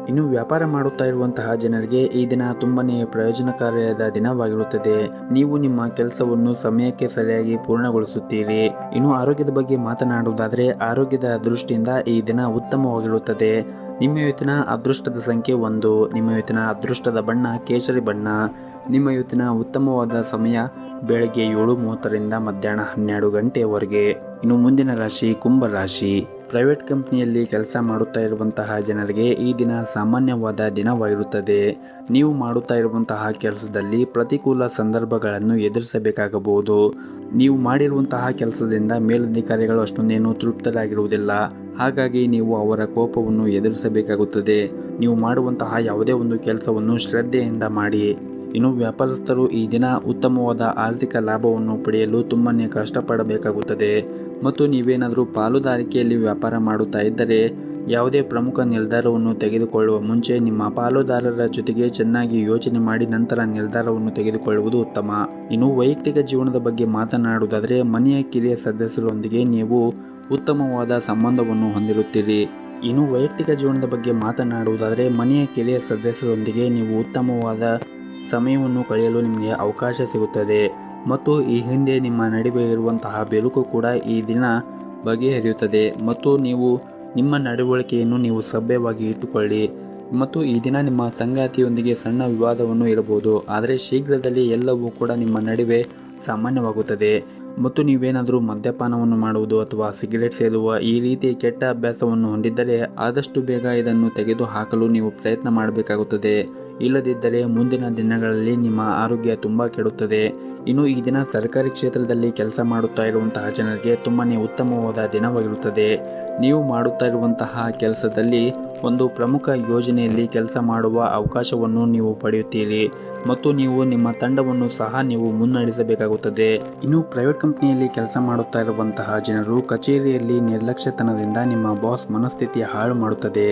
ಇನ್ನು ವ್ಯಾಪಾರ ಮಾಡುತ್ತಾ ಇರುವಂತಹ ಜನರಿಗೆ ಈ ದಿನ ತುಂಬಾನೇ ಪ್ರಯೋಜನಕಾರಿಯಾದ ದಿನವಾಗಿರುತ್ತದೆ. ನೀವು ನಿಮ್ಮ ಕೆಲಸವನ್ನು ಸಮಯಕ್ಕೆ ಸರಿಯಾಗಿ ಪೂರ್ಣಗೊಳಿಸುತ್ತೀರಿ. ಇನ್ನು ಆರೋಗ್ಯದ ಬಗ್ಗೆ ಮಾತನಾಡುವುದಾದರೆ ಆರೋಗ್ಯದ ದೃಷ್ಟಿಯಿಂದ ಈ ದಿನ ಉತ್ತಮವಾಗಿರುತ್ತದೆ. ನಿಮ್ಮ ಇವತ್ತಿನ ಅದೃಷ್ಟದ ಸಂಖ್ಯೆ 1. ನಿಮ್ಮ ಇವತ್ತಿನ ಅದೃಷ್ಟದ ಬಣ್ಣ ಕೇಸರಿ ಬಣ್ಣ. ನಿಮ್ಮ ಇವತ್ತಿನ ಉತ್ತಮವಾದ ಸಮಯ ಬೆಳಗ್ಗೆ 7:30ರಿಂದ ಮಧ್ಯಾಹ್ನ 12 ಗಂಟೆಯವರೆಗೆ. ಇನ್ನು ಮುಂದಿನ ರಾಶಿ ಕುಂಭ ರಾಶಿ. ಪ್ರೈವೇಟ್ ಕಂಪ್ನಿಯಲ್ಲಿ ಕೆಲಸ ಮಾಡುತ್ತಾ ಇರುವಂತಹ ಜನರಿಗೆ ಈ ದಿನ ಸಾಮಾನ್ಯವಾದ ದಿನವಾಗಿರುತ್ತದೆ. ನೀವು ಮಾಡುತ್ತಾ ಇರುವಂತಹ ಕೆಲಸದಲ್ಲಿ ಪ್ರತಿಕೂಲ ಸಂದರ್ಭಗಳನ್ನು ಎದುರಿಸಬೇಕಾಗಬಹುದು. ನೀವು ಮಾಡಿರುವಂತಹ ಕೆಲಸದಿಂದ ಮೇಲಧಿಕಾರಿಗಳು ಅಷ್ಟೊಂದೇನು ತೃಪ್ತರಾಗಿರುವುದಿಲ್ಲ. ಹಾಗಾಗಿ ನೀವು ಅವರ ಕೋಪವನ್ನು ಎದುರಿಸಬೇಕಾಗುತ್ತದೆ. ನೀವು ಮಾಡುವಂತಹ ಯಾವುದೇ ಒಂದು ಕೆಲಸವನ್ನು ಶ್ರದ್ಧೆಯಿಂದ ಮಾಡಿ. ಇನ್ನು ವ್ಯಾಪಾರಸ್ಥರು ಈ ದಿನ ಉತ್ತಮವಾದ ಆರ್ಥಿಕ ಲಾಭವನ್ನು ಪಡೆಯಲು ತುಂಬಾ ಕಷ್ಟಪಡಬೇಕಾಗುತ್ತದೆ ಮತ್ತು ನೀವೇನಾದರೂ ಪಾಲುದಾರಿಕೆಯಲ್ಲಿ ವ್ಯಾಪಾರ ಮಾಡುತ್ತಾ ಇದ್ದರೆ ಯಾವುದೇ ಪ್ರಮುಖ ನಿರ್ಧಾರವನ್ನು ತೆಗೆದುಕೊಳ್ಳುವ ಮುಂಚೆ ನಿಮ್ಮ ಪಾಲುದಾರರ ಜೊತೆಗೆ ಚೆನ್ನಾಗಿ ಯೋಚನೆ ಮಾಡಿ ನಂತರ ನಿರ್ಧಾರವನ್ನು ತೆಗೆದುಕೊಳ್ಳುವುದು ಉತ್ತಮ. ಇನ್ನು ವೈಯಕ್ತಿಕ ಜೀವನದ ಬಗ್ಗೆ ಮಾತನಾಡುವುದಾದರೆ ಮನೆಯ ಕಿರಿಯ ಸದಸ್ಯರೊಂದಿಗೆ ನೀವು ಉತ್ತಮವಾದ ಸಂಬಂಧವನ್ನು ಹೊಂದಿರುತ್ತೀರಿ. ಇನ್ನು ವೈಯಕ್ತಿಕ ಜೀವನದ ಬಗ್ಗೆ ಮಾತನಾಡುವುದಾದರೆ ಮನೆಯ ಕಿರಿಯ ಸದಸ್ಯರೊಂದಿಗೆ ನೀವು ಉತ್ತಮವಾದ ಸಮಯವನ್ನು ಕಳೆಯಲು ನಿಮಗೆ ಅವಕಾಶ ಸಿಗುತ್ತದೆ ಮತ್ತು ಈ ಹಿಂದೆ ನಿಮ್ಮ ನಡುವೆ ಇರುವಂತಹ ಬೆರುಕು ಕೂಡ ಈ ದಿನ ಬಗೆಹರಿಯುತ್ತದೆ ಮತ್ತು ನೀವು ನಿಮ್ಮ ನಡವಳಿಕೆಯನ್ನು ನೀವು ಸಭ್ಯವಾಗಿ ಇಟ್ಟುಕೊಳ್ಳಿ. ಮತ್ತು ಈ ದಿನ ನಿಮ್ಮ ಸಂಗಾತಿಯೊಂದಿಗೆ ಸಣ್ಣ ವಿವಾದವನ್ನು ಇರಬಹುದು, ಆದರೆ ಶೀಘ್ರದಲ್ಲಿ ಎಲ್ಲವೂ ಕೂಡ ನಿಮ್ಮ ನಡುವೆ ಸಾಮಾನ್ಯವಾಗುತ್ತದೆ. ಮತ್ತು ನೀವೇನಾದರೂ ಮದ್ಯಪಾನವನ್ನು ಮಾಡುವುದು ಅಥವಾ ಸಿಗರೆಟ್ ಸೇದುವ ಈ ರೀತಿ ಕೆಟ್ಟ ಅಭ್ಯಾಸವನ್ನು ಹೊಂದಿದ್ದರೆ ಆದಷ್ಟು ಬೇಗ ಇದನ್ನು ತೆಗೆದುಹಾಕಲು ನೀವು ಪ್ರಯತ್ನ ಮಾಡಬೇಕಾಗುತ್ತದೆ. ಇಲ್ಲದಿದ್ದರೆ ಮುಂದಿನ ದಿನಗಳಲ್ಲಿ ನಿಮ್ಮ ಆರೋಗ್ಯ ತುಂಬ ಕೆಡುತ್ತದೆ. ಇನ್ನು ಈ ದಿನ ಸರ್ಕಾರಿ ಕ್ಷೇತ್ರದಲ್ಲಿ ಕೆಲಸ ಮಾಡುತ್ತಾ ಇರುವಂತಹ ಜನರಿಗೆ ತುಂಬಾ ಉತ್ತಮವಾದ ದಿನವಾಗಿರುತ್ತದೆ. ನೀವು ಮಾಡುತ್ತಾ ಇರುವಂತಹ ಕೆಲಸದಲ್ಲಿ ಒಂದು ಪ್ರಮುಖ ಯೋಜನೆಯಲ್ಲಿ ಕೆಲಸ ಮಾಡುವ ಅವಕಾಶವನ್ನು ನೀವು ಪಡೆಯುತ್ತೀರಿ ಮತ್ತು ನೀವು ನಿಮ್ಮ ತಂಡವನ್ನು ಸಹ ನೀವು ಮುನ್ನಡೆಸಬೇಕಾಗುತ್ತದೆ. ಇನ್ನು ಪ್ರೈವೇಟ್ ಕಂಪನಿಯಲ್ಲಿ ಕೆಲಸ ಮಾಡುತ್ತಾ ಇರುವಂತಹ ಜನರು ಕಚೇರಿಯಲ್ಲಿ ನಿರ್ಲಕ್ಷ್ಯತನದಿಂದ ನಿಮ್ಮ ಬಾಸ್ ಮನಸ್ಥಿತಿ ಹಾಳು ಮಾಡುತ್ತದೆ.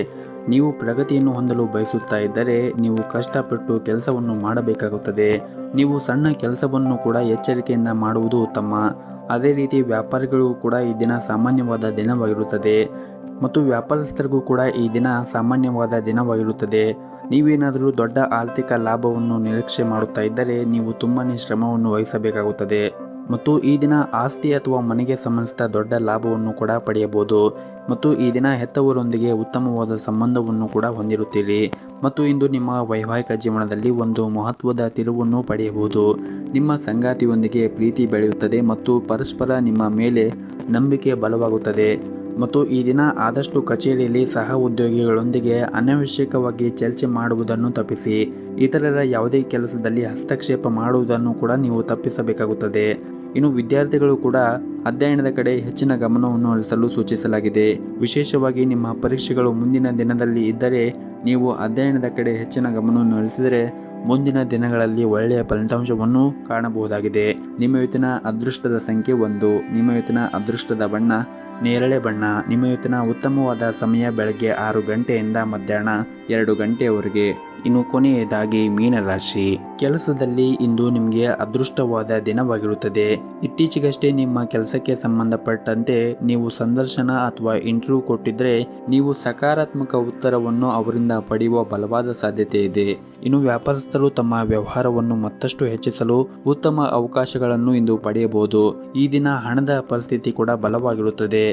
ನೀವು ಪ್ರಗತಿಯನ್ನು ಹೊಂದಲು ಬಯಸುತ್ತಾ ಇದ್ದರೆ ನೀವು ಕಷ್ಟಪಟ್ಟು ಕೆಲಸವನ್ನು ಮಾಡಬೇಕಾಗುತ್ತದೆ. ನೀವು ಸಣ್ಣ ಕೆಲಸವನ್ನು ಕೂಡ ಎಚ್ಚರಿಕೆಯಿಂದ ಮಾಡುವುದು ಉತ್ತಮ. ಅದೇ ರೀತಿ ವ್ಯಾಪಾರಿಗಳು ಕೂಡ ಈ ದಿನ ಸಾಮಾನ್ಯವಾದ ದಿನವಾಗಿರುತ್ತದೆ ಮತ್ತು ವ್ಯಾಪಾರಸ್ಥರಿಗೂ ಕೂಡ ಈ ದಿನ ಸಾಮಾನ್ಯವಾದ ದಿನವಾಗಿರುತ್ತದೆ. ನೀವೇನಾದರೂ ದೊಡ್ಡ ಆರ್ಥಿಕ ಲಾಭವನ್ನು ನಿರೀಕ್ಷೆ ಮಾಡುತ್ತಾ ಇದ್ದರೆ ನೀವು ತುಂಬಾ ಶ್ರಮವನ್ನು ವಹಿಸಬೇಕಾಗುತ್ತದೆ ಮತ್ತು ಈ ದಿನ ಆಸ್ತಿ ಅಥವಾ ಮನೆಗೆ ಸಂಬಂಧಿಸಿದ ದೊಡ್ಡ ಲಾಭವನ್ನು ಕೂಡ ಪಡೆಯಬಹುದು ಮತ್ತು ಈ ದಿನ ಹೆತ್ತವರೊಂದಿಗೆ ಉತ್ತಮವಾದ ಸಂಬಂಧವನ್ನು ಕೂಡ ಹೊಂದಿರುತ್ತೀರಿ ಮತ್ತು ಇಂದು ನಿಮ್ಮ ವೈವಾಹಿಕ ಜೀವನದಲ್ಲಿ ಒಂದು ಮಹತ್ವದ ತಿರುವನ್ನು ಪಡೆಯಬಹುದು. ನಿಮ್ಮ ಸಂಗಾತಿಯೊಂದಿಗೆ ಪ್ರೀತಿ ಬೆಳೆಯುತ್ತದೆ ಮತ್ತು ಪರಸ್ಪರ ನಿಮ್ಮ ಮೇಲೆ ನಂಬಿಕೆ ಬಲವಾಗುತ್ತದೆ ಮತ್ತು ಈ ದಿನ ಆದಷ್ಟು ಕಚೇರಿಯಲ್ಲಿ ಸಹ ಉದ್ಯೋಗಿಗಳೊಂದಿಗೆ ಅನಾವಶ್ಯಕವಾಗಿ ಚರ್ಚೆ ಮಾಡುವುದನ್ನು ತಪ್ಪಿಸಿ. ಇತರರ ಯಾವುದೇ ಕೆಲಸದಲ್ಲಿ ಹಸ್ತಕ್ಷೇಪ ಮಾಡುವುದನ್ನು ಕೂಡ ನೀವು ತಪ್ಪಿಸಬೇಕಾಗುತ್ತದೆ. ಇನ್ನು ವಿದ್ಯಾರ್ಥಿಗಳು ಕೂಡ ಅಧ್ಯಯನದ ಕಡೆ ಹೆಚ್ಚಿನ ಗಮನವನ್ನು ಹರಿಸಲು ಸೂಚಿಸಲಾಗಿದೆ. ವಿಶೇಷವಾಗಿ ನಿಮ್ಮ ಪರೀಕ್ಷೆಗಳು ಮುಂದಿನ ದಿನದಲ್ಲಿ ಇದ್ದರೆ ನೀವು ಅಧ್ಯಯನದ ಕಡೆ ಹೆಚ್ಚಿನ ಗಮನವನ್ನು ಹರಿಸಿದರೆ ಮುಂದಿನ ದಿನಗಳಲ್ಲಿ ಒಳ್ಳೆಯ ಫಲಿತಾಂಶವನ್ನು ಕಾಣಬಹುದಾಗಿದೆ. ನಿಮ್ಮ ಇವತ್ತಿನ ಅದೃಷ್ಟದ ಸಂಖ್ಯೆ 1. ನಿಮ್ಮ ಇವತ್ತಿನ ಅದೃಷ್ಟದ ಬಣ್ಣ ನೇರಳೆ ಬಣ್ಣ. ನಿಮ್ಮ ಇವತ್ತಿನ ಉತ್ತಮವಾದ ಸಮಯ ಬೆಳಗ್ಗೆ 6 ಗಂಟೆಯಿಂದ ಮಧ್ಯಾಹ್ನ 2 ಗಂಟೆಯವರೆಗೆ. ಇನ್ನು ಕೊನೆಯದಾಗಿ ಮೀನರಾಶಿ. ಕೆಲಸದಲ್ಲಿ ಇಂದು ನಿಮಗೆ ಅದೃಷ್ಟವಾದ ದಿನವಾಗಿರುತ್ತದೆ. ಇತ್ತೀಚೆಗಷ್ಟೇ ನಿಮ್ಮ ಕೆಲಸಕ್ಕೆ ಸಂಬಂಧಪಟ್ಟಂತೆ ನೀವು ಸಂದರ್ಶನ ಅಥವಾ ಇಂಟರ್ವ್ಯೂ ಕೊಟ್ಟಿದ್ರೆ ನೀವು ಸಕಾರಾತ್ಮಕ ಉತ್ತರವನ್ನು ಅವರಿಂದ ಪಡೆಯುವ ಬಲವಾದ ಸಾಧ್ಯತೆ ಇದೆ. ಇನ್ನು ವ್ಯಾಪಾರಸ್ಥರು ತಮ್ಮ ವ್ಯವಹಾರವನ್ನು ಮತ್ತಷ್ಟು ಹೆಚ್ಚಿಸಲು ಉತ್ತಮ ಅವಕಾಶಗಳನ್ನು ಇಂದು ಪಡೆಯಬಹುದು. ಈ ದಿನ ಹಣದ ಪರಿಸ್ಥಿತಿ ಕೂಡ ಬಲವಾಗಿರುತ್ತದೆ.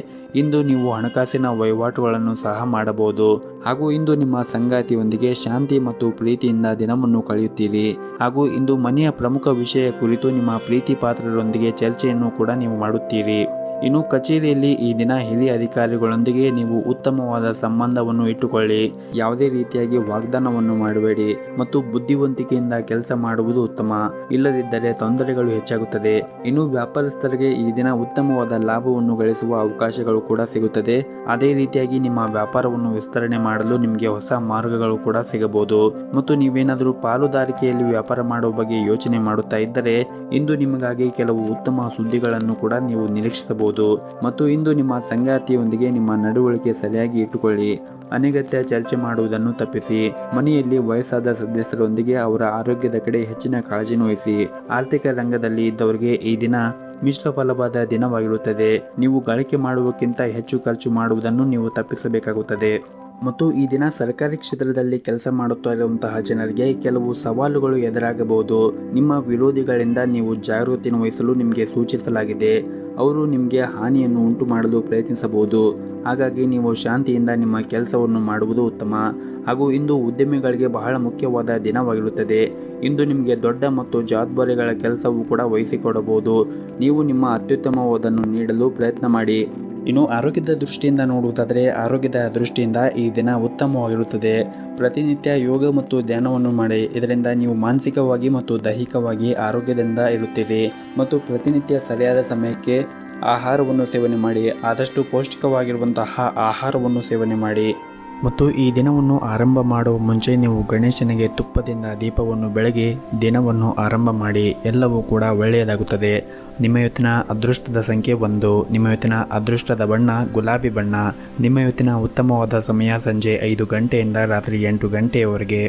ಇಂದು ನೀವು ಹಣಕಾಸಿನ ವಹಿವಾಟುಗಳನ್ನು ಸಹ ಮಾಡಬಹುದು ಹಾಗೂ ಇಂದು ನಿಮ್ಮ ಸಂಗಾತಿಯೊಂದಿಗೆ ಶಾಂತಿ ಮತ್ತು ಪ್ರೀತಿಯಿಂದ ದಿನವನ್ನು ಕಳೆಯುತ್ತೀರಿ. ಹಾಗೂ ಇಂದು ಮನೆಯ ಪ್ರಮುಖ ವಿಷಯ ಕುರಿತು ನಿಮ್ಮ ಪ್ರೀತಿ ಪಾತ್ರರೊಂದಿಗೆ ಚರ್ಚೆಯನ್ನು ಕೂಡ ನೀವು ಮಾಡುತ್ತೀರಿ. ಇನ್ನು ಕಚೇರಿಯಲ್ಲಿ ಈ ದಿನ ಹಿರಿಯ ಅಧಿಕಾರಿಗಳೊಂದಿಗೆ ನೀವು ಉತ್ತಮವಾದ ಸಂಬಂಧವನ್ನು ಇಟ್ಟುಕೊಳ್ಳಿ. ಯಾವುದೇ ರೀತಿಯಾಗಿ ವಾಗ್ದಾನವನ್ನು ಮಾಡಬೇಡಿ ಮತ್ತು ಬುದ್ಧಿವಂತಿಕೆಯಿಂದ ಕೆಲಸ ಮಾಡುವುದು ಉತ್ತಮ. ಇಲ್ಲದಿದ್ದರೆ ತೊಂದರೆಗಳು ಹೆಚ್ಚಾಗುತ್ತದೆ. ಇನ್ನು ವ್ಯಾಪಾರಸ್ಥರಿಗೆ ಈ ದಿನ ಉತ್ತಮವಾದ ಲಾಭವನ್ನು ಗಳಿಸುವ ಅವಕಾಶಗಳು ಕೂಡ ಸಿಗುತ್ತದೆ. ಅದೇ ರೀತಿಯಾಗಿ ನಿಮ್ಮ ವ್ಯಾಪಾರವನ್ನು ವಿಸ್ತರಣೆ ಮಾಡಲು ನಿಮಗೆ ಹೊಸ ಮಾರ್ಗಗಳು ಕೂಡ ಸಿಗಬಹುದು. ಮತ್ತು ನೀವೇನಾದರೂ ಪಾಲುದಾರಿಕೆಯಲ್ಲಿ ವ್ಯಾಪಾರ ಮಾಡುವ ಬಗ್ಗೆ ಯೋಚನೆ ಮಾಡುತ್ತಾ ಇದ್ದರೆ ಇಂದು ನಿಮಗಾಗಿ ಕೆಲವು ಉತ್ತಮ ಸುದ್ದಿಗಳನ್ನು ಕೂಡ ನೀವು ನಿರೀಕ್ಷಿಸಬಹುದು. ಮತ್ತು ಇಂದು ನಿಮ್ಮ ಸಂಗಾತಿಯೊಂದಿಗೆ ನಿಮ್ಮ ನಡವಳಿಕೆ ಸರಿಯಾಗಿ ಇಟ್ಟುಕೊಳ್ಳಿ. ಅನಗತ್ಯ ಚರ್ಚೆ ಮಾಡುವುದನ್ನು ತಪ್ಪಿಸಿ. ಮನೆಯಲ್ಲಿ ವಯಸ್ಸಾದ ಸದಸ್ಯರೊಂದಿಗೆ ಅವರ ಆರೋಗ್ಯದ ಕಡೆ ಹೆಚ್ಚಿನ ಕಾಳಜಿಯನ್ನು ವಹಿಸಿ. ಆರ್ಥಿಕ ರಂಗದಲ್ಲಿ ಇದ್ದವರಿಗೆ ಈ ದಿನ ಮಿಶ್ರ ಫಲವಾದ ದಿನವಾಗಿರುತ್ತದೆ. ನೀವು ಗಳಿಕೆ ಮಾಡುವಕ್ಕಿಂತ ಹೆಚ್ಚು ಖರ್ಚು ಮಾಡುವುದನ್ನು ನೀವು ತಪ್ಪಿಸಬೇಕಾಗುತ್ತದೆ. ಮತ್ತು ಈ ದಿನ ಸರ್ಕಾರಿ ಕ್ಷೇತ್ರದಲ್ಲಿ ಕೆಲಸ ಮಾಡುತ್ತಾ ಇರುವಂತಹ ಜನರಿಗೆ ಕೆಲವು ಸವಾಲುಗಳು ಎದುರಾಗಬಹುದು. ನಿಮ್ಮ ವಿರೋಧಿಗಳಿಂದ ನೀವು ಜಾಗೃತಿಯನ್ನು ವಹಿಸಲು ನಿಮಗೆ ಸೂಚಿಸಲಾಗಿದೆ. ಅವರು ನಿಮಗೆ ಹಾನಿಯನ್ನು ಉಂಟು ಮಾಡಲು ಪ್ರಯತ್ನಿಸಬಹುದು. ಹಾಗಾಗಿ ನೀವು ಶಾಂತಿಯಿಂದ ನಿಮ್ಮ ಕೆಲಸವನ್ನು ಮಾಡುವುದು ಉತ್ತಮ. ಹಾಗೂ ಇಂದು ಉದ್ಯಮಿಗಳಿಗೆ ಬಹಳ ಮುಖ್ಯವಾದ ದಿನವಾಗಿರುತ್ತದೆ. ಇಂದು ನಿಮಗೆ ದೊಡ್ಡ ಮತ್ತು ಜವಾಬ್ದಾರಿಗಳ ಕೆಲಸವೂ ಕೂಡ ವಹಿಸಿಕೊಡಬಹುದು. ನೀವು ನಿಮ್ಮ ಅತ್ಯುತ್ತಮವಾದನ್ನು ನೀಡಲು ಪ್ರಯತ್ನ ಮಾಡಿ. ಇನ್ನು ಆರೋಗ್ಯದ ದೃಷ್ಟಿಯಿಂದ ನೋಡುವುದಾದರೆ ಆರೋಗ್ಯದ ದೃಷ್ಟಿಯಿಂದ ಈ ದಿನ ಉತ್ತಮವಾಗಿರುತ್ತದೆ. ಪ್ರತಿನಿತ್ಯ ಯೋಗ ಮತ್ತು ಧ್ಯಾನವನ್ನು ಮಾಡಿ. ಇದರಿಂದ ನೀವು ಮಾನಸಿಕವಾಗಿ ಮತ್ತು ದೈಹಿಕವಾಗಿ ಆರೋಗ್ಯದಿಂದ ಇರುತ್ತೀರಿ. ಮತ್ತು ಪ್ರತಿನಿತ್ಯ ಸರಿಯಾದ ಸಮಯಕ್ಕೆ ಆಹಾರವನ್ನು ಸೇವನೆ ಮಾಡಿ. ಆದಷ್ಟು ಪೌಷ್ಟಿಕವಾಗಿರುವಂತಹ ಆಹಾರವನ್ನು ಸೇವನೆ ಮಾಡಿ. ಮತ್ತು ಈ ದಿನವನ್ನು ಆರಂಭ ಮಾಡುವ ಮುಂಚೆ ನೀವು ಗಣೇಶನಿಗೆ ತುಪ್ಪದಿಂದ ದೀಪವನ್ನು ಬೆಳಗಿ ದಿನವನ್ನು ಆರಂಭ ಮಾಡಿ. ಎಲ್ಲವೂ ಕೂಡ ಒಳ್ಳೆಯದಾಗುತ್ತದೆ. ನಿಮ್ಮ ಇವತ್ತಿನ ಅದೃಷ್ಟದ ಸಂಖ್ಯೆ 1. ನಿಮ್ಮ ಇವತ್ತಿನ ಅದೃಷ್ಟದ ಬಣ್ಣ ಗುಲಾಬಿ ಬಣ್ಣ. ನಿಮ್ಮ ಇವತ್ತಿನ ಉತ್ತಮವಾದ ಸಮಯ ಸಂಜೆ 5 ಗಂಟೆಯಿಂದ ರಾತ್ರಿ 8 ಗಂಟೆಯವರೆಗೆ.